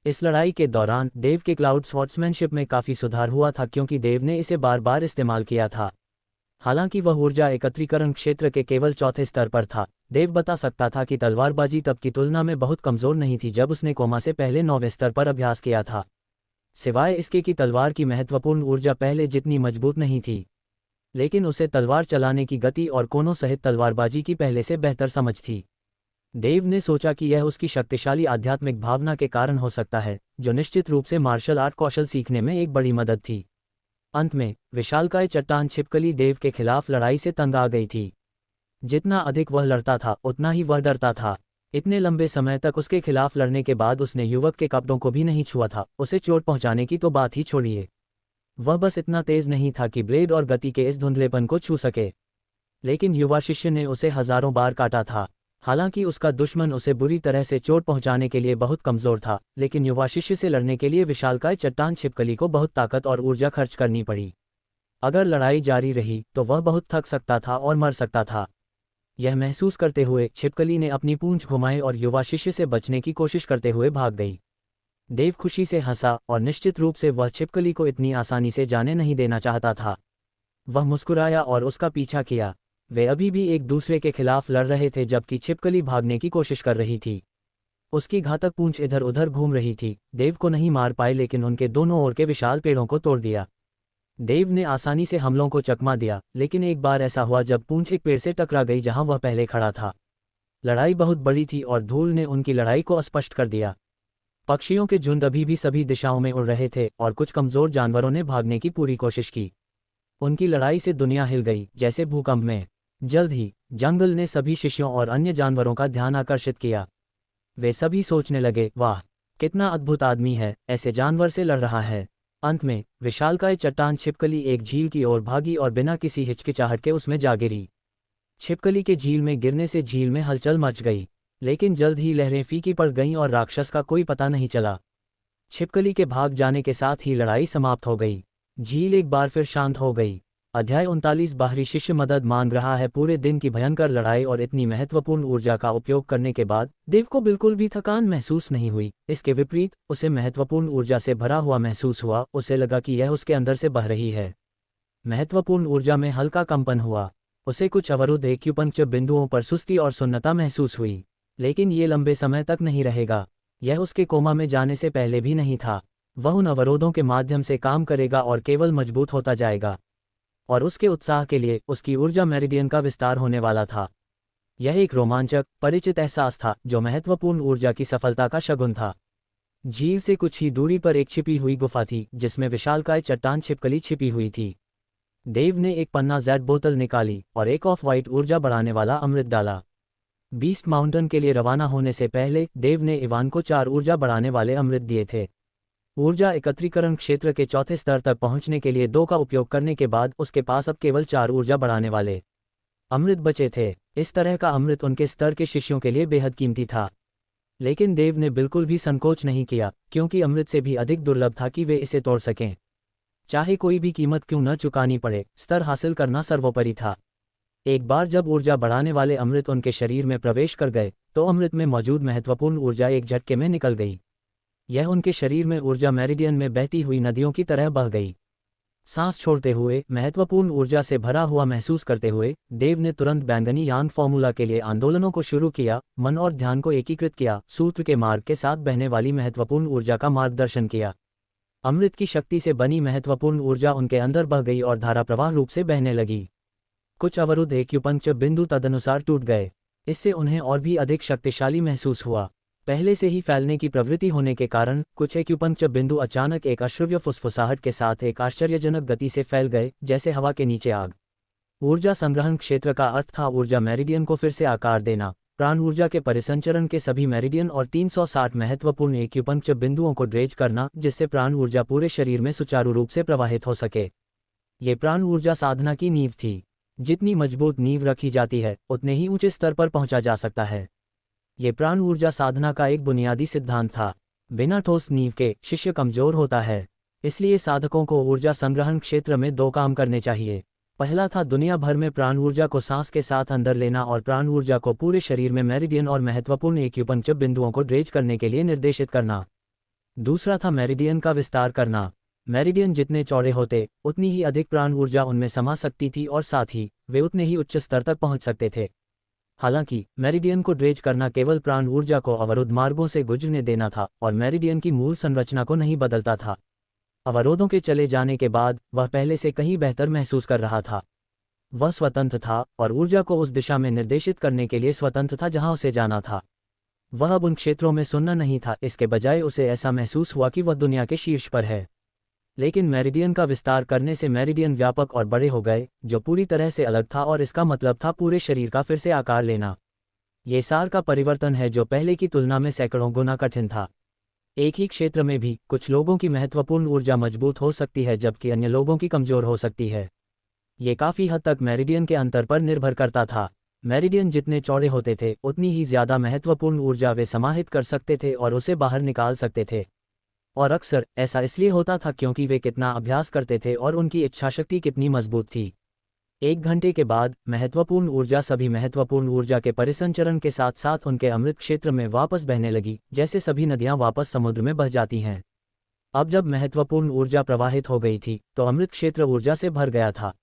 इस लड़ाई के दौरान देव के क्लाउड स्वॉर्ड्समैनशिप में काफी सुधार हुआ था, क्योंकि देव ने इसे बार बार इस्तेमाल किया था। हालांकि वह ऊर्जा एकत्रीकरण क्षेत्र के केवल चौथे स्तर पर था। देव बता सकता था कि तलवारबाजी तब की तुलना में बहुत कमज़ोर नहीं थी जब उसने कोमा से पहले 9वें स्तर पर अभ्यास किया था। सिवाय इसके कि तलवार की महत्वपूर्ण ऊर्जा पहले जितनी मजबूत नहीं थी, लेकिन उसे तलवार चलाने की गति और कोनों सहित तलवारबाजी की पहले से बेहतर समझ थी। देव ने सोचा कि यह उसकी शक्तिशाली आध्यात्मिक भावना के कारण हो सकता है, जो निश्चित रूप से मार्शल आर्ट कौशल सीखने में एक बड़ी मदद थी। अंत में विशालकाय चट्टान छिपकली देव के खिलाफ लड़ाई से तंग आ गई थी। जितना अधिक वह लड़ता था उतना ही वह डरता था। इतने लंबे समय तक उसके खिलाफ लड़ने के बाद उसने युवक के कपड़ों को भी नहीं छुआ था, उसे चोट पहुंचाने की तो बात ही छोड़िए। वह बस इतना तेज नहीं था कि ब्लेड और गति के इस धुंधलेपन को छू सके। लेकिन युवा शिष्य ने उसे हजारों बार काटा था। हालांकि उसका दुश्मन उसे बुरी तरह से चोट पहुंचाने के लिए बहुत कमज़ोर था, लेकिन युवा शिष्य से लड़ने के लिए विशालकाय चट्टान छिपकली को बहुत ताकत और ऊर्जा खर्च करनी पड़ी। अगर लड़ाई जारी रही तो वह बहुत थक सकता था और मर सकता था। यह महसूस करते हुए छिपकली ने अपनी पूंछ घुमाई और युवा शिष्य से बचने की कोशिश करते हुए भाग गई। देव खुशी से हंसा और निश्चित रूप से वह छिपकली को इतनी आसानी से जाने नहीं देना चाहता था। वह मुस्कुराया और उसका पीछा किया। वे अभी भी एक दूसरे के खिलाफ लड़ रहे थे जबकि छिपकली भागने की कोशिश कर रही थी। उसकी घातक पूंछ इधर उधर घूम रही थी। देव को नहीं मार पाए लेकिन उनके दोनों ओर के विशाल पेड़ों को तोड़ दिया। देव ने आसानी से हमलों को चकमा दिया, लेकिन एक बार ऐसा हुआ जब पूंछ एक पेड़ से टकरा गई जहां वह पहले खड़ा था। लड़ाई बहुत बड़ी थी और धूल ने उनकी लड़ाई को अस्पष्ट कर दिया। पक्षियों के झुंड अभी भी सभी दिशाओं में उड़ रहे थे और कुछ कमज़ोर जानवरों ने भागने की पूरी कोशिश की। उनकी लड़ाई से दुनिया हिल गई जैसे भूकंप में। जल्द ही जंगल ने सभी शिष्यों और अन्य जानवरों का ध्यान आकर्षित किया। वे सभी सोचने लगे, वाह, कितना अद्भुत आदमी है, ऐसे जानवर से लड़ रहा है। अंत में विशालकाय चट्टान छिपकली एक झील की ओर भागी और बिना किसी हिचकिचाहट के उसमें जा गिरी। छिपकली के झील में गिरने से झील में हलचल मच गई, लेकिन जल्द ही लहरें फीकी पड़ गईं और राक्षस का कोई पता नहीं चला। छिपकली के भाग जाने के साथ ही लड़ाई समाप्त हो गई। झील एक बार फिर शांत हो गई। अध्याय 39 बाहरी शिष्य मदद मांग रहा है। पूरे दिन की भयंकर लड़ाई और इतनी महत्वपूर्ण ऊर्जा का उपयोग करने के बाद देव को बिल्कुल भी थकान महसूस नहीं हुई। इसके विपरीत उसे महत्वपूर्ण ऊर्जा से भरा हुआ महसूस हुआ। उसे लगा कि यह उसके अंदर से बह रही है। महत्वपूर्ण ऊर्जा में हल्का कंपन हुआ। उसे कुछ अवरुद्ध एक्यूपंक्चर बिंदुओं पर सुस्ती और सुन्नता महसूस हुई, लेकिन ये लंबे समय तक नहीं रहेगा। यह उसके कोमा में जाने से पहले भी नहीं था। वह उन अवरोधों के माध्यम से काम करेगा और केवल मजबूत होता जाएगा। और उसके उत्साह के लिए उसकी ऊर्जा मेरिडियन का विस्तार होने वाला था। यह एक रोमांचक, परिचित एहसास था जो महत्वपूर्ण ऊर्जा की सफलता का शगुन था। झील से कुछ ही दूरी पर एक छिपी हुई गुफा थी जिसमें विशालकाय चट्टान छिपकली छिपी हुई थी। देव ने एक पन्ना जेड बोतल निकाली और एक ऑफ वाइट ऊर्जा बढ़ाने वाला अमृत डाला। बीस्ट माउंटेन के लिए रवाना होने से पहले देव ने इवान को 4 ऊर्जा बढ़ाने वाले अमृत दिए थे। ऊर्जा एकत्रीकरण क्षेत्र के चौथे स्तर तक पहुंचने के लिए 2 का उपयोग करने के बाद उसके पास अब केवल 4 ऊर्जा बढ़ाने वाले अमृत बचे थे। इस तरह का अमृत उनके स्तर के शिष्यों के लिए बेहद कीमती था। लेकिन देव ने बिल्कुल भी संकोच नहीं किया, क्योंकि अमृत से भी अधिक दुर्लभ था कि वे इसे तोड़ सकें। चाहे कोई भी कीमत क्यों न चुकानी पड़े, स्तर हासिल करना सर्वोपरि था। एक बार जब ऊर्जा बढ़ाने वाले अमृत उनके शरीर में प्रवेश कर गए तो अमृत में मौजूद महत्वपूर्ण ऊर्जा एक झटके में निकल गई। यह उनके शरीर में ऊर्जा मेरिडियन में बहती हुई नदियों की तरह बह गई। सांस छोड़ते हुए, महत्वपूर्ण ऊर्जा से भरा हुआ महसूस करते हुए, देव ने तुरंत बैंगनी यांग फॉर्मूला के लिए आंदोलनों को शुरू किया, मन और ध्यान को एकीकृत किया, सूत्र के मार्ग के साथ बहने वाली महत्वपूर्ण ऊर्जा का मार्गदर्शन किया। अमृत की शक्ति से बनी महत्वपूर्ण ऊर्जा उनके अंदर बह गई और धारा प्रवाह रूप से बहने लगी। कुछ अवरुद्ध एक्यूपंक्चर बिंदु तदनुसार टूट गए। इससे उन्हें और भी अधिक शक्तिशाली महसूस हुआ। पहले से ही फैलने की प्रवृत्ति होने के कारण कुछ एक्यूपंक्चर बिंदु अचानक एक अश्रव्य फुसफुसाहट के साथ एक आश्चर्यजनक गति से फैल गए, जैसे हवा के नीचे आग। ऊर्जा संग्रहण क्षेत्र का अर्थ था ऊर्जा मेरिडियन को फिर से आकार देना, प्राण ऊर्जा के परिसंचरण के सभी मेरिडियन और 360 महत्वपूर्ण एक्यूपंक्चर बिंदुओं को ड्रेज करना, जिससे प्राण ऊर्जा पूरे शरीर में सुचारू रूप से प्रवाहित हो सके। ये प्राण ऊर्जा साधना की नींव थी। जितनी मजबूत नींव रखी जाती है, उतने ही ऊंचे स्तर पर पहुंचा जा सकता है। ये प्राण ऊर्जा साधना का एक बुनियादी सिद्धांत था। बिना ठोस नींव के शिष्य कमजोर होता है। इसलिए साधकों को ऊर्जा संग्रहण क्षेत्र में 2 काम करने चाहिए। पहला था दुनिया भर में प्राण ऊर्जा को सांस के साथ अंदर लेना और प्राण ऊर्जा को पूरे शरीर में मेरिडियन और महत्वपूर्ण एक्यूपंक्चर बिंदुओं को ड्रेज करने के लिए निर्देशित करना। दूसरा था मेरिडियन का विस्तार करना। मेरिडियन जितने चौड़े होते उतनी ही अधिक प्राण ऊर्जा उनमें समा सकती थी और साथ ही वे उतने ही उच्च स्तर तक पहुंच सकते थे। हालांकि मेरिडियन को ड्रेज करना केवल प्राण ऊर्जा को अवरुद्ध मार्गों से गुजरने देना था और मेरिडियन की मूल संरचना को नहीं बदलता था। अवरोधों के चले जाने के बाद वह पहले से कहीं बेहतर महसूस कर रहा था। वह स्वतंत्र था और ऊर्जा को उस दिशा में निर्देशित करने के लिए स्वतंत्र था जहां उसे जाना था। वह अब उन क्षेत्रों में सुनना नहीं था, इसके बजाय उसे ऐसा महसूस हुआ कि वह दुनिया के शीर्ष पर है। लेकिन मेरिडियन का विस्तार करने से मेरिडियन व्यापक और बड़े हो गए, जो पूरी तरह से अलग था, और इसका मतलब था पूरे शरीर का फिर से आकार लेना। ये सार का परिवर्तन है जो पहले की तुलना में सैकड़ों गुना कठिन था। एक ही क्षेत्र में भी कुछ लोगों की महत्वपूर्ण ऊर्जा मजबूत हो सकती है जबकि अन्य लोगों की कमजोर हो सकती है। ये काफ़ी हद तक मेरिडियन के अंतर पर निर्भर करता था। मेरिडियन जितने चौड़े होते थे उतनी ही ज़्यादा महत्वपूर्ण ऊर्जा वे समाहित कर सकते थे और उसे बाहर निकाल सकते थे। और अक्सर ऐसा इसलिए होता था क्योंकि वे कितना अभ्यास करते थे और उनकी इच्छाशक्ति कितनी मजबूत थी। 1 घंटे के बाद महत्वपूर्ण ऊर्जा सभी महत्वपूर्ण ऊर्जा के परिसंचरण के साथ साथ उनके अमृत क्षेत्र में वापस बहने लगी, जैसे सभी नदियां वापस समुद्र में बह जाती हैं। अब जब महत्वपूर्ण ऊर्जा प्रवाहित हो गई थी तो अमृत क्षेत्र ऊर्जा से भर गया था।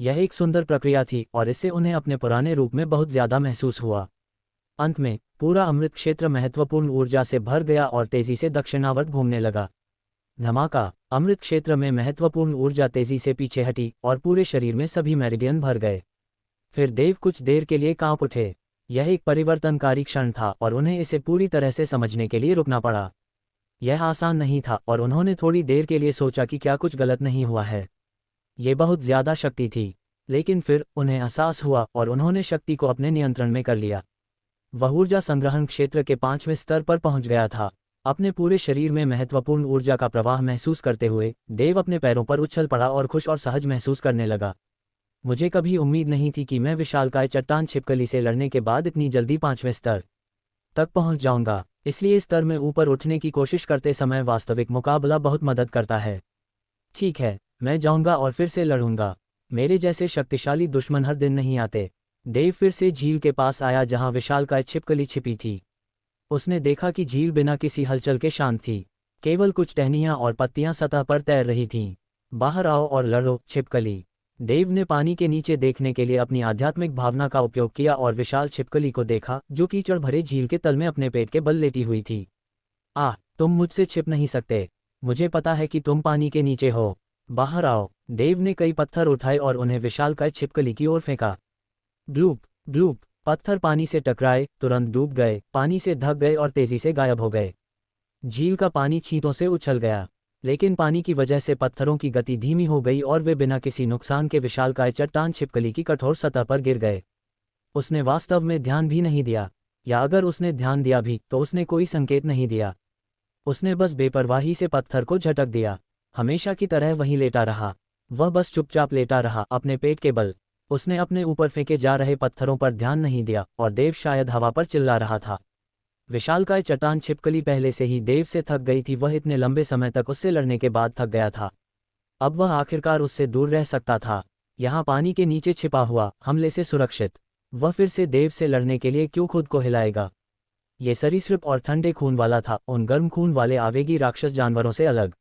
यह एक सुंदर प्रक्रिया थी और इससे उन्हें अपने पुराने रूप में बहुत ज़्यादा महसूस हुआ। अंत में पूरा अमृत क्षेत्र महत्वपूर्ण ऊर्जा से भर गया और तेजी से दक्षिणावर्त घूमने लगा। धमाका! अमृत क्षेत्र में महत्वपूर्ण ऊर्जा तेजी से पीछे हटी और पूरे शरीर में सभी मेरिडियन भर गए। फिर देव कुछ देर के लिए कांप उठे। यह एक परिवर्तनकारी क्षण था और उन्हें इसे पूरी तरह से समझने के लिए रुकना पड़ा। यह आसान नहीं था और उन्होंने थोड़ी देर के लिए सोचा कि क्या कुछ गलत नहीं हुआ है। ये बहुत ज़्यादा शक्ति थी, लेकिन फिर उन्हें एहसास हुआ और उन्होंने शक्ति को अपने नियंत्रण में कर लिया। वह ऊर्जा संग्रहण क्षेत्र के 5वें स्तर पर पहुंच गया था। अपने पूरे शरीर में महत्वपूर्ण ऊर्जा का प्रवाह महसूस करते हुए देव अपने पैरों पर उछल पड़ा और खुश और सहज महसूस करने लगा। मुझे कभी उम्मीद नहीं थी कि मैं विशालकाय चट्टान छिपकली से लड़ने के बाद इतनी जल्दी 5वें स्तर तक पहुंच जाऊंगा। इसलिए इस स्तर में ऊपर उठने की कोशिश करते समय वास्तविक मुकाबला बहुत मदद करता है। ठीक है, मैं जाऊंगा और फिर से लड़ूंगा। मेरे जैसे शक्तिशाली दुश्मन हर दिन नहीं आते। देव फिर से झील के पास आया जहां विशालकाय छिपकली छिपी थी। उसने देखा कि झील बिना किसी हलचल के शांत थी। केवल कुछ टहनियां और पत्तियां सतह पर तैर रही थीं। बाहर आओ और लड़ो, छिपकली। देव ने पानी के नीचे देखने के लिए अपनी आध्यात्मिक भावना का उपयोग किया और विशाल छिपकली को देखा जो कीचड़ भरे झील के तल में अपने पेट के बल लेटी हुई थी। आह, तुम मुझसे छिप नहीं सकते। मुझे पता है कि तुम पानी के नीचे हो। बाहर आओ। देव ने कई पत्थर उठाए और उन्हें विशालकाय छिपकली की ओर फेंका। ग्लूप ग्लूप। पत्थर पानी से टकराए, तुरंत डूब गए, पानी से ढक गए और तेजी से गायब हो गए। झील का पानी छींटों से उछल गया, लेकिन पानी की वजह से पत्थरों की गति धीमी हो गई और वे बिना किसी नुकसान के विशालकाय चट्टान छिपकली की कठोर सतह पर गिर गए। उसने वास्तव में ध्यान भी नहीं दिया, या अगर उसने ध्यान दिया भी तो उसने कोई संकेत नहीं दिया। उसने बस बेपरवाही से पत्थर को झटक दिया। हमेशा की तरह वहीं लेटा रहा। वह बस चुपचाप लेटा रहा, अपने पेट के बल। उसने अपने ऊपर फेंके जा रहे पत्थरों पर ध्यान नहीं दिया और देव शायद हवा पर चिल्ला रहा था। विशालकाय चट्टान छिपकली पहले से ही देव से थक गई थी। वह इतने लंबे समय तक उससे लड़ने के बाद थक गया था। अब वह आखिरकार उससे दूर रह सकता था, यहाँ पानी के नीचे छिपा हुआ, हमले से सुरक्षित। वह फिर से देव से लड़ने के लिए क्यों खुद को हिलाएगा? ये सरीसृप और ठंडे खून वाला था, उन गर्म खून वाले आवेगी राक्षस जानवरों से अलग।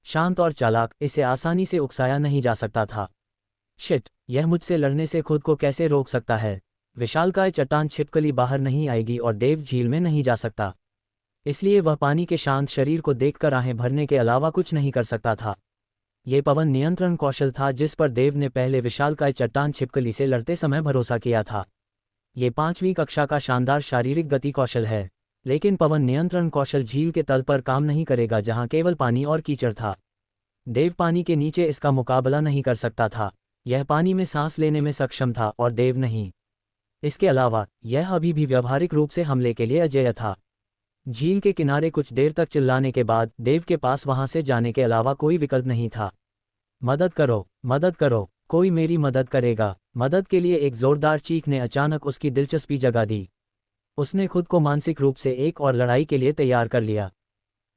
शांत और चालाक, इसे आसानी से उकसाया नहीं जा सकता था। शिट, यह मुझसे लड़ने से खुद को कैसे रोक सकता है? विशालकाय चट्टान छिपकली बाहर नहीं आएगी और देव झील में नहीं जा सकता। इसलिए वह पानी के शांत शरीर को देखकर आहें भरने के अलावा कुछ नहीं कर सकता था। ये पवन नियंत्रण कौशल था जिस पर देव ने पहले विशालकाय चट्टान छिपकली से लड़ते समय भरोसा किया था। ये 5वीं कक्षा का शानदार शारीरिक गति कौशल है, लेकिन पवन नियंत्रण कौशल झील के तल पर काम नहीं करेगा जहां केवल पानी और कीचड़ था। देव पानी के नीचे इसका मुकाबला नहीं कर सकता था। यह पानी में सांस लेने में सक्षम था और देव नहीं। इसके अलावा यह अभी भी व्यावहारिक रूप से हमले के लिए अजेय था। झील के किनारे कुछ देर तक चिल्लाने के बाद देव के पास वहां से जाने के अलावा कोई विकल्प नहीं था। मदद करो, मदद करो, कोई मेरी मदद करेगा। मदद के लिए एक जोरदार चीख ने अचानक उसकी दिलचस्पी जगा दी। उसने खुद को मानसिक रूप से एक और लड़ाई के लिए तैयार कर लिया।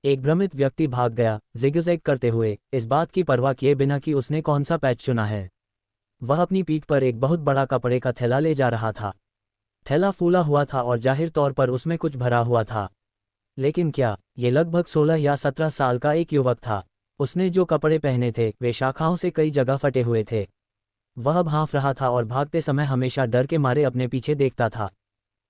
एक भ्रमित व्यक्ति भाग गया, जिगजैग करते हुए, इस बात की परवाह किए बिना कि उसने कौन सा पैच चुना है। वह अपनी पीठ पर एक बहुत बड़ा कपड़े का थैला ले जा रहा था। थैला फूला हुआ था और जाहिर तौर पर उसमें कुछ भरा हुआ था। लेकिन क्या? ये लगभग 16 या 17 साल का एक युवक था। उसने जो कपड़े पहने थे वे शाखाओं से कई जगह फटे हुए थे। वह भांफ रहा था और भागते समय हमेशा डर के मारे अपने पीछे देखता था।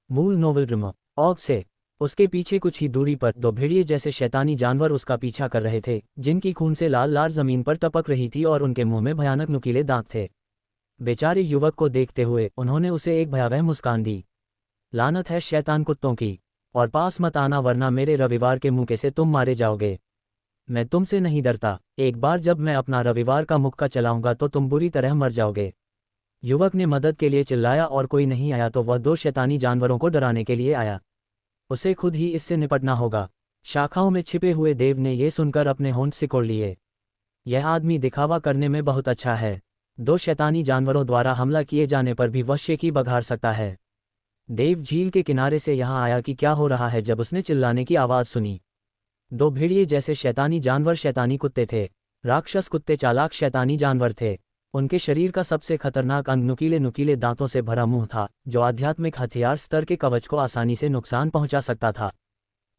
मूल नोवल्ड्रम ऑग से उसके पीछे कुछ ही दूरी पर दो भेड़िए जैसे शैतानी जानवर उसका पीछा कर रहे थे, जिनकी खून से लाल लार जमीन पर टपक रही थी और उनके मुंह में भयानक नुकीले दांत थे। बेचारे युवक को देखते हुए उन्होंने उसे एक भयावह मुस्कान दी। लानत है शैतान कुत्तों की, और पास मत आना वरना मेरे रविवार के मुक्के से तुम मारे जाओगे। मैं तुमसे नहीं डरता, एक बार जब मैं अपना रविवार का मुक्का चलाऊंगा तो तुम बुरी तरह मर जाओगे। युवक ने मदद के लिए चिल्लाया और कोई नहीं आया तो वह दो शैतानी जानवरों को डराने के लिए आया। उसे खुद ही इससे निपटना होगा। शाखाओं में छिपे हुए देव ने यह सुनकर अपने होंठ सिकोड़ लिए। यह आदमी दिखावा करने में बहुत अच्छा है। दो शैतानी जानवरों द्वारा हमला किए जाने पर भी वह शेखी बघार सकता है। देव झील के किनारे से यहाँ आया कि क्या हो रहा है जब उसने चिल्लाने की आवाज़ सुनी। दो भेड़िए जैसे शैतानी जानवर शैतानी कुत्ते थे। राक्षस कुत्ते चालाक शैतानी जानवर थे। उनके शरीर का सबसे खतरनाक अंग नुकीले नुकीले दांतों से भरा मुंह था, जो आध्यात्मिक हथियार स्तर के कवच को आसानी से नुकसान पहुंचा सकता था।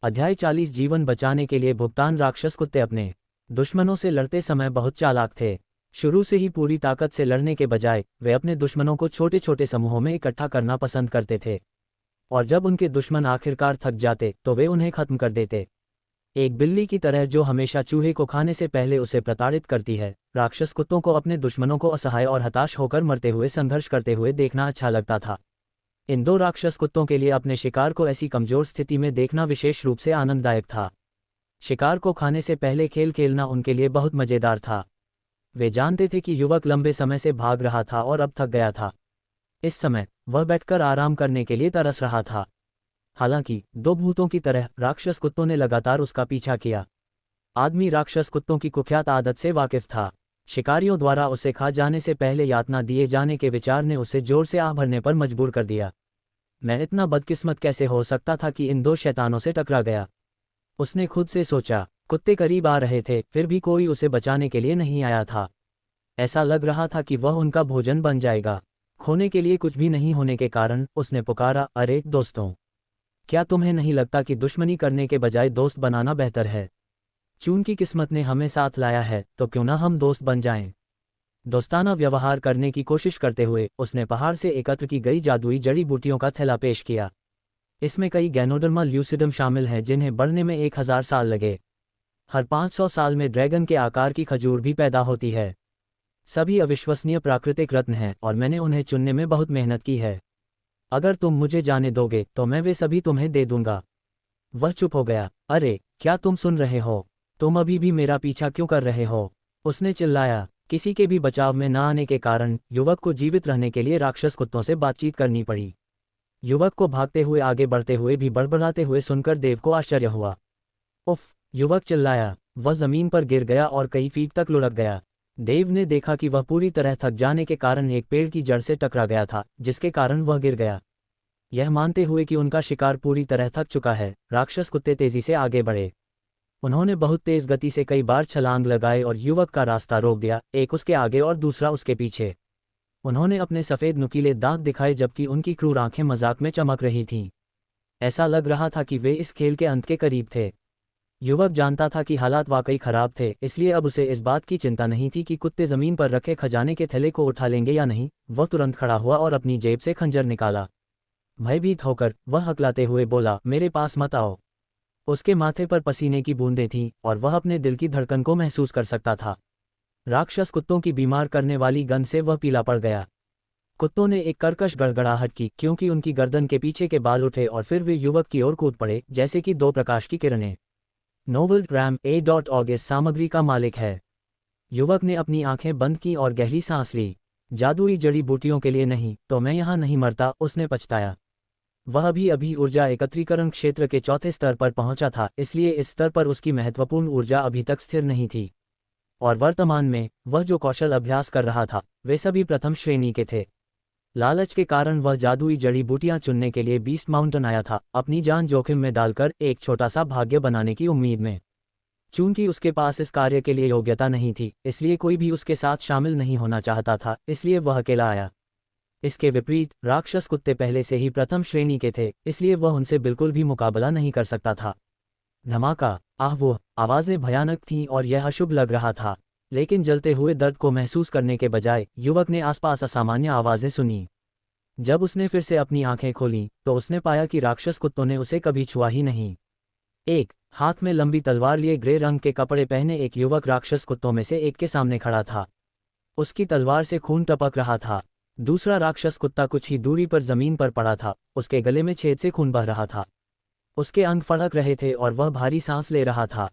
अध्याय 40 जीवन बचाने के लिए भुगतान। राक्षस कुत्ते अपने दुश्मनों से लड़ते समय बहुत चालाक थे। शुरू से ही पूरी ताकत से लड़ने के बजाय वे अपने दुश्मनों को छोटे छोटे समूहों में इकट्ठा करना पसंद करते थे, और जब उनके दुश्मन आखिरकार थक जाते तो वे उन्हें खत्म कर देते। एक बिल्ली की तरह जो हमेशा चूहे को खाने से पहले उसे प्रताड़ित करती है, राक्षस कुत्तों को अपने दुश्मनों को असहाय और हताश होकर मरते हुए संघर्ष करते हुए देखना अच्छा लगता था। इन दो राक्षस कुत्तों के लिए अपने शिकार को ऐसी कमजोर स्थिति में देखना विशेष रूप से आनंददायक था। शिकार को खाने से पहले खेल खेलना उनके लिए बहुत मजेदार था। वे जानते थे कि युवक लंबे समय से भाग रहा था और अब थक गया था। इस समय वह बैठकर आराम करने के लिए तरस रहा था। हालांकि दो भूतों की तरह राक्षस कुत्तों ने लगातार उसका पीछा किया। आदमी राक्षस कुत्तों की कुख्यात आदत से वाकिफ था। शिकारियों द्वारा उसे खा जाने से पहले यातना दिए जाने के विचार ने उसे जोर से आह भरने पर मजबूर कर दिया। मैं इतना बदकिस्मत कैसे हो सकता था कि इन दो शैतानों से टकरा गया, उसने खुद से सोचा। कुत्ते करीब आ रहे थे, फिर भी कोई उसे बचाने के लिए नहीं आया था। ऐसा लग रहा था कि वह उनका भोजन बन जाएगा। खोने के लिए कुछ भी नहीं होने के कारण उसने पुकारा, अरे दोस्तों, क्या तुम्हें नहीं लगता कि दुश्मनी करने के बजाय दोस्त बनाना बेहतर है? चून की किस्मत ने हमें साथ लाया है तो क्यों ना हम दोस्त बन जाएं। दोस्ताना व्यवहार करने की कोशिश करते हुए उसने पहाड़ से एकत्र की गई जादुई जड़ी बूटियों का थैला पेश किया। इसमें कई गैनोडर्मा ल्यूसिडम शामिल हैं जिन्हें बढ़ने में 1000 साल लगे। हर 500 साल में ड्रैगन के आकार की खजूर भी पैदा होती है। सभी अविश्वसनीय प्राकृतिक रत्न हैं और मैंने उन्हें चुनने में बहुत मेहनत की है। अगर तुम मुझे जाने दोगे तो मैं वे सभी तुम्हें दे दूंगा। वह चुप हो गया। अरे क्या तुम सुन रहे हो? तुम अभी भी मेरा पीछा क्यों कर रहे हो? उसने चिल्लाया। किसी के भी बचाव में न आने के कारण युवक को जीवित रहने के लिए राक्षस कुत्तों से बातचीत करनी पड़ी। युवक को भागते हुए आगे बढ़ते हुए भी बड़बड़ाते हुए सुनकर देव को आश्चर्य हुआ। उफ! युवक चिल्लाया। वह जमीन पर गिर गया और कई फीट तक लुढ़क गया। देव ने देखा कि वह पूरी तरह थक जाने के कारण एक पेड़ की जड़ से टकरा गया था, जिसके कारण वह गिर गया। यह मानते हुए कि उनका शिकार पूरी तरह थक चुका है, राक्षस कुत्ते तेजी से आगे बढ़े। उन्होंने बहुत तेज गति से कई बार छलांग लगाए और युवक का रास्ता रोक दिया, एक उसके आगे और दूसरा उसके पीछे। उन्होंने अपने सफ़ेद नुकीले दांत दिखाए जबकि उनकी क्रूर आंखें मजाक में चमक रही थीं। ऐसा लग रहा था कि वे इस खेल के अंत के करीब थे। युवक जानता था कि हालात वाकई खराब थे, इसलिए अब उसे इस बात की चिंता नहीं थी कि कुत्ते जमीन पर रखे खजाने के थैले को उठा लेंगे या नहीं। वह तुरंत खड़ा हुआ और अपनी जेब से खंजर निकाला। भयभीत होकर वह हकलाते हुए बोला, मेरे पास मत आओ। उसके माथे पर पसीने की बूंदें थीं और वह अपने दिल की धड़कन को महसूस कर सकता था। राक्षस कुत्तों की बीमार करने वाली गंध से वह पीला पड़ गया। कुत्तों ने एक कर्कश गड़गड़ाहट की क्योंकि उनकी गर्दन के पीछे के बाल उठे और फिर वे युवक की ओर कूद पड़े जैसे कि दो प्रकाश की किरणें। नोवल्ड्रम A.org इस सामग्री का मालिक है। युवक ने अपनी आंखें बंद की और गहरी सांस ली। जादुई जड़ी बूटियों के लिए नहीं तो मैं यहाँ नहीं मरता, उसने पछताया। वह अभी ऊर्जा एकत्रीकरण क्षेत्र के चौथे स्तर पर पहुंचा था, इसलिए इस स्तर पर उसकी महत्वपूर्ण ऊर्जा अभी तक स्थिर नहीं थी। और वर्तमान में वह जो कौशल अभ्यास कर रहा था वे सभी प्रथम श्रेणी के थे। लालच के कारण वह जादुई जड़ी बूटियां चुनने के लिए बीस्ट माउंटेन आया था, अपनी जान जोखिम में डालकर एक छोटा सा भाग्य बनाने की उम्मीद में। चूंकि उसके पास इस कार्य के लिए योग्यता नहीं थी, इसलिए कोई भी उसके साथ शामिल नहीं होना चाहता था, इसलिए वह अकेला आया। इसके विपरीत राक्षस कुत्ते पहले से ही प्रथम श्रेणी के थे, इसलिए वह उनसे बिल्कुल भी मुकाबला नहीं कर सकता था। धमाका! आह, वो आवाज़ें भयानक थीं और यह अशुभ लग रहा था। लेकिन जलते हुए दर्द को महसूस करने के बजाय युवक ने आसपास असामान्य आवाज़ें सुनी। जब उसने फिर से अपनी आंखें खोलीं, तो उसने पाया कि राक्षस कुत्तों ने उसे कभी छुआ ही नहीं। एक हाथ में लंबी तलवार लिए ग्रे रंग के कपड़े पहने एक युवक राक्षस कुत्तों में से एक के सामने खड़ा था। उसकी तलवार से खून टपक रहा था। दूसरा राक्षस कुत्ता कुछ ही दूरी पर जमीन पर पड़ा था, उसके गले में छेद से खून बह रहा था। उसके अंग फड़क रहे थे और वह भारी सांस ले रहा था।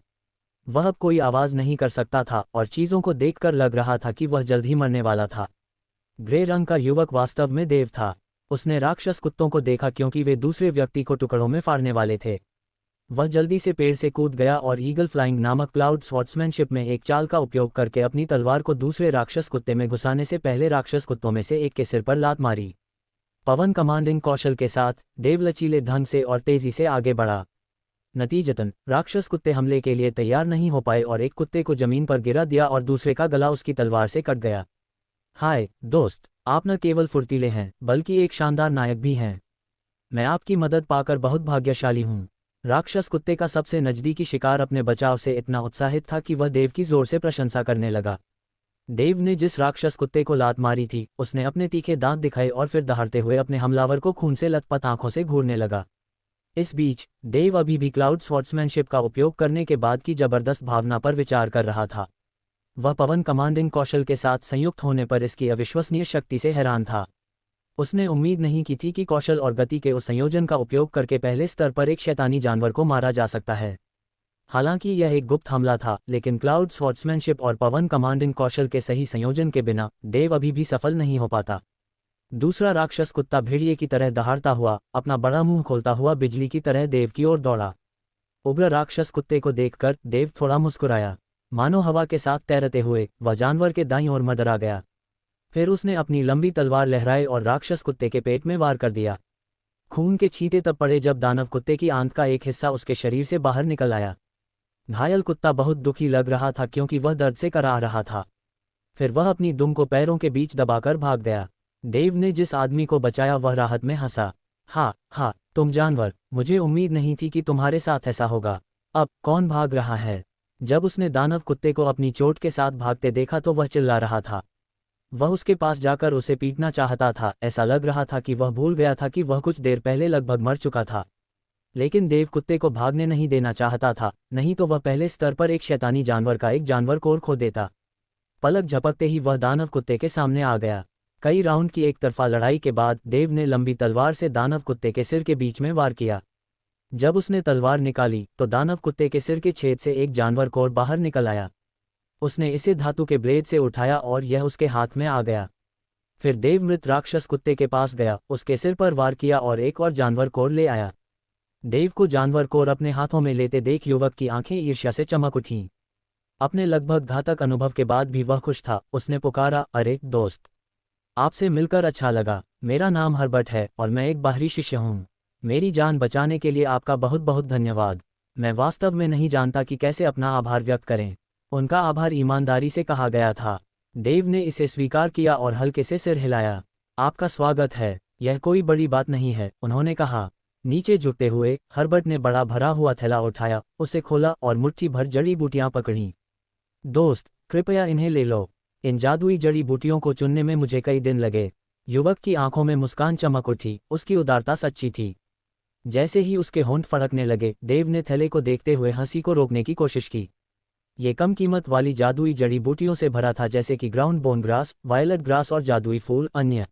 वह अब कोई आवाज़ नहीं कर सकता था और चीज़ों को देखकर लग रहा था कि वह जल्द ही मरने वाला था। ग्रे रंग का युवक वास्तव में देव था। उसने राक्षस कुत्तों को देखा क्योंकि वे दूसरे व्यक्ति को टुकड़ों में फाड़ने वाले थे। वह जल्दी से पेड़ से कूद गया और ईगल फ्लाइंग नामक क्लाउड स्वॉर्ड्समैनशिप में एक चाल का उपयोग करके अपनी तलवार को दूसरे राक्षस कुत्ते में घुसाने से पहले राक्षस कुत्तों में से एक के सिर पर लात मारी। पवन कमांडिंग कौशल के साथ देव लचीले ढंग से और तेजी से आगे बढ़ा। नतीजतन राक्षस कुत्ते हमले के लिए तैयार नहीं हो पाए और एक कुत्ते को जमीन पर गिरा दिया और दूसरे का गला उसकी तलवार से कट गया। हाय दोस्त, आप न केवल फुर्तीले हैं बल्कि एक शानदार नायक भी हैं। मैं आपकी मदद पाकर बहुत भाग्यशाली हूँ। राक्षस कुत्ते का सबसे नज़दीकी शिकार अपने बचाव से इतना उत्साहित था कि वह देव की जोर से प्रशंसा करने लगा। देव ने जिस राक्षस कुत्ते को लात मारी थी, उसने अपने तीखे दांत दिखाए और फिर दहाड़ते हुए अपने हमलावर को खून से लथपथ आंखों से घूरने लगा। इस बीच देव अभी भी क्लाउड स्वॉर्ड्समैनशिप का उपयोग करने के बाद की जबरदस्त भावना पर विचार कर रहा था। वह पवन कमांडिंग कौशल के साथ संयुक्त होने पर इसकी अविश्वसनीय शक्ति से हैरान था। उसने उम्मीद नहीं की थी कि कौशल और गति के उस संयोजन का उपयोग करके पहले स्तर पर एक शैतानी जानवर को मारा जा सकता है। हालांकि यह एक गुप्त हमला था, लेकिन क्लाउड स्वॉर्ड्समैनशिप और पवन कमांडिंग कौशल के सही संयोजन के बिना देव अभी भी सफल नहीं हो पाता। दूसरा राक्षस कुत्ता भेड़िए की तरह दहाड़ता हुआ, अपना बड़ा मुंह खोलता हुआ बिजली की तरह देव की ओर दौड़ा। उग्र राक्षस कुत्ते को देखकर देव थोड़ा मुस्कुराया। मानो हवा के साथ तैरते हुए वह जानवर के दाईं ओर मंडरा गया। फिर उसने अपनी लंबी तलवार लहराई और राक्षस कुत्ते के पेट में वार कर दिया। खून के छींटे तब पड़े जब दानव कुत्ते की आंत का एक हिस्सा उसके शरीर से बाहर निकल आया। घायल कुत्ता बहुत दुखी लग रहा था क्योंकि वह दर्द से कराह रहा था। फिर वह अपनी दुम को पैरों के बीच दबाकर भाग गया। देव ने जिस आदमी को बचाया वह राहत में हंसा। हाँ, तुम जानवर, मुझे उम्मीद नहीं थी कि तुम्हारे साथ ऐसा होगा। अब कौन भाग रहा है? जब उसने दानव कुत्ते को अपनी चोट के साथ भागते देखा तो वह चिल्ला रहा था। वह उसके पास जाकर उसे पीटना चाहता था। ऐसा लग रहा था कि वह भूल गया था कि वह कुछ देर पहले लगभग मर चुका था। लेकिन देव कुत्ते को भागने नहीं देना चाहता था, नहीं तो वह पहले स्तर पर एक शैतानी जानवर का एक जानवर कोर खो देता। पलक झपकते ही वह दानव कुत्ते के सामने आ गया। कई राउंड की एक तरफा लड़ाई के बाद देव ने लंबी तलवार से दानव कुत्ते के सिर के बीच में वार किया। जब उसने तलवार निकाली तो दानव कुत्ते के सिर के छेद से एक जानवर कोर बाहर निकल आया। उसने इसे धातु के ब्लेड से उठाया और यह उसके हाथ में आ गया। फिर देव मृत राक्षस कुत्ते के पास गया, उसके सिर पर वार किया और एक और जानवर कोर ले आया। देव को जानवर कोर अपने हाथों में लेते देख युवक की आंखें ईर्ष्या से चमक उठीं। अपने लगभग घातक अनुभव के बाद भी वह खुश था। उसने पुकारा, अरे दोस्त, आपसे मिलकर अच्छा लगा। मेरा नाम हर्बर्ट है और मैं एक बाहरी शिष्य हूँ। मेरी जान बचाने के लिए आपका बहुत बहुत धन्यवाद। मैं वास्तव में नहीं जानता कि कैसे अपना आभार व्यक्त करें। उनका आभार ईमानदारी से कहा गया था। देव ने इसे स्वीकार किया और हल्के से सिर हिलाया। आपका स्वागत है, यह कोई बड़ी बात नहीं है, उन्होंने कहा। नीचे झुकते हुए हर्बर्ट ने बड़ा भरा हुआ थैला उठाया, उसे खोला और मुट्ठी भर जड़ी बूटियां पकड़ी। दोस्त, कृपया इन्हें ले लो। इन जादुई जड़ी बूटियों को चुनने में मुझे कई दिन लगे। युवक की आंखों में मुस्कान चमक उठी, उसकी उदारता सच्ची थी। जैसे ही उसके होंठ फड़कने लगे, देव ने थैले को देखते हुए हंसी को रोकने की कोशिश की। ये कम कीमत वाली जादुई जड़ी बूटियों से भरा था, जैसे कि ground bone grass, violet grass और जादुई फूल। अन्य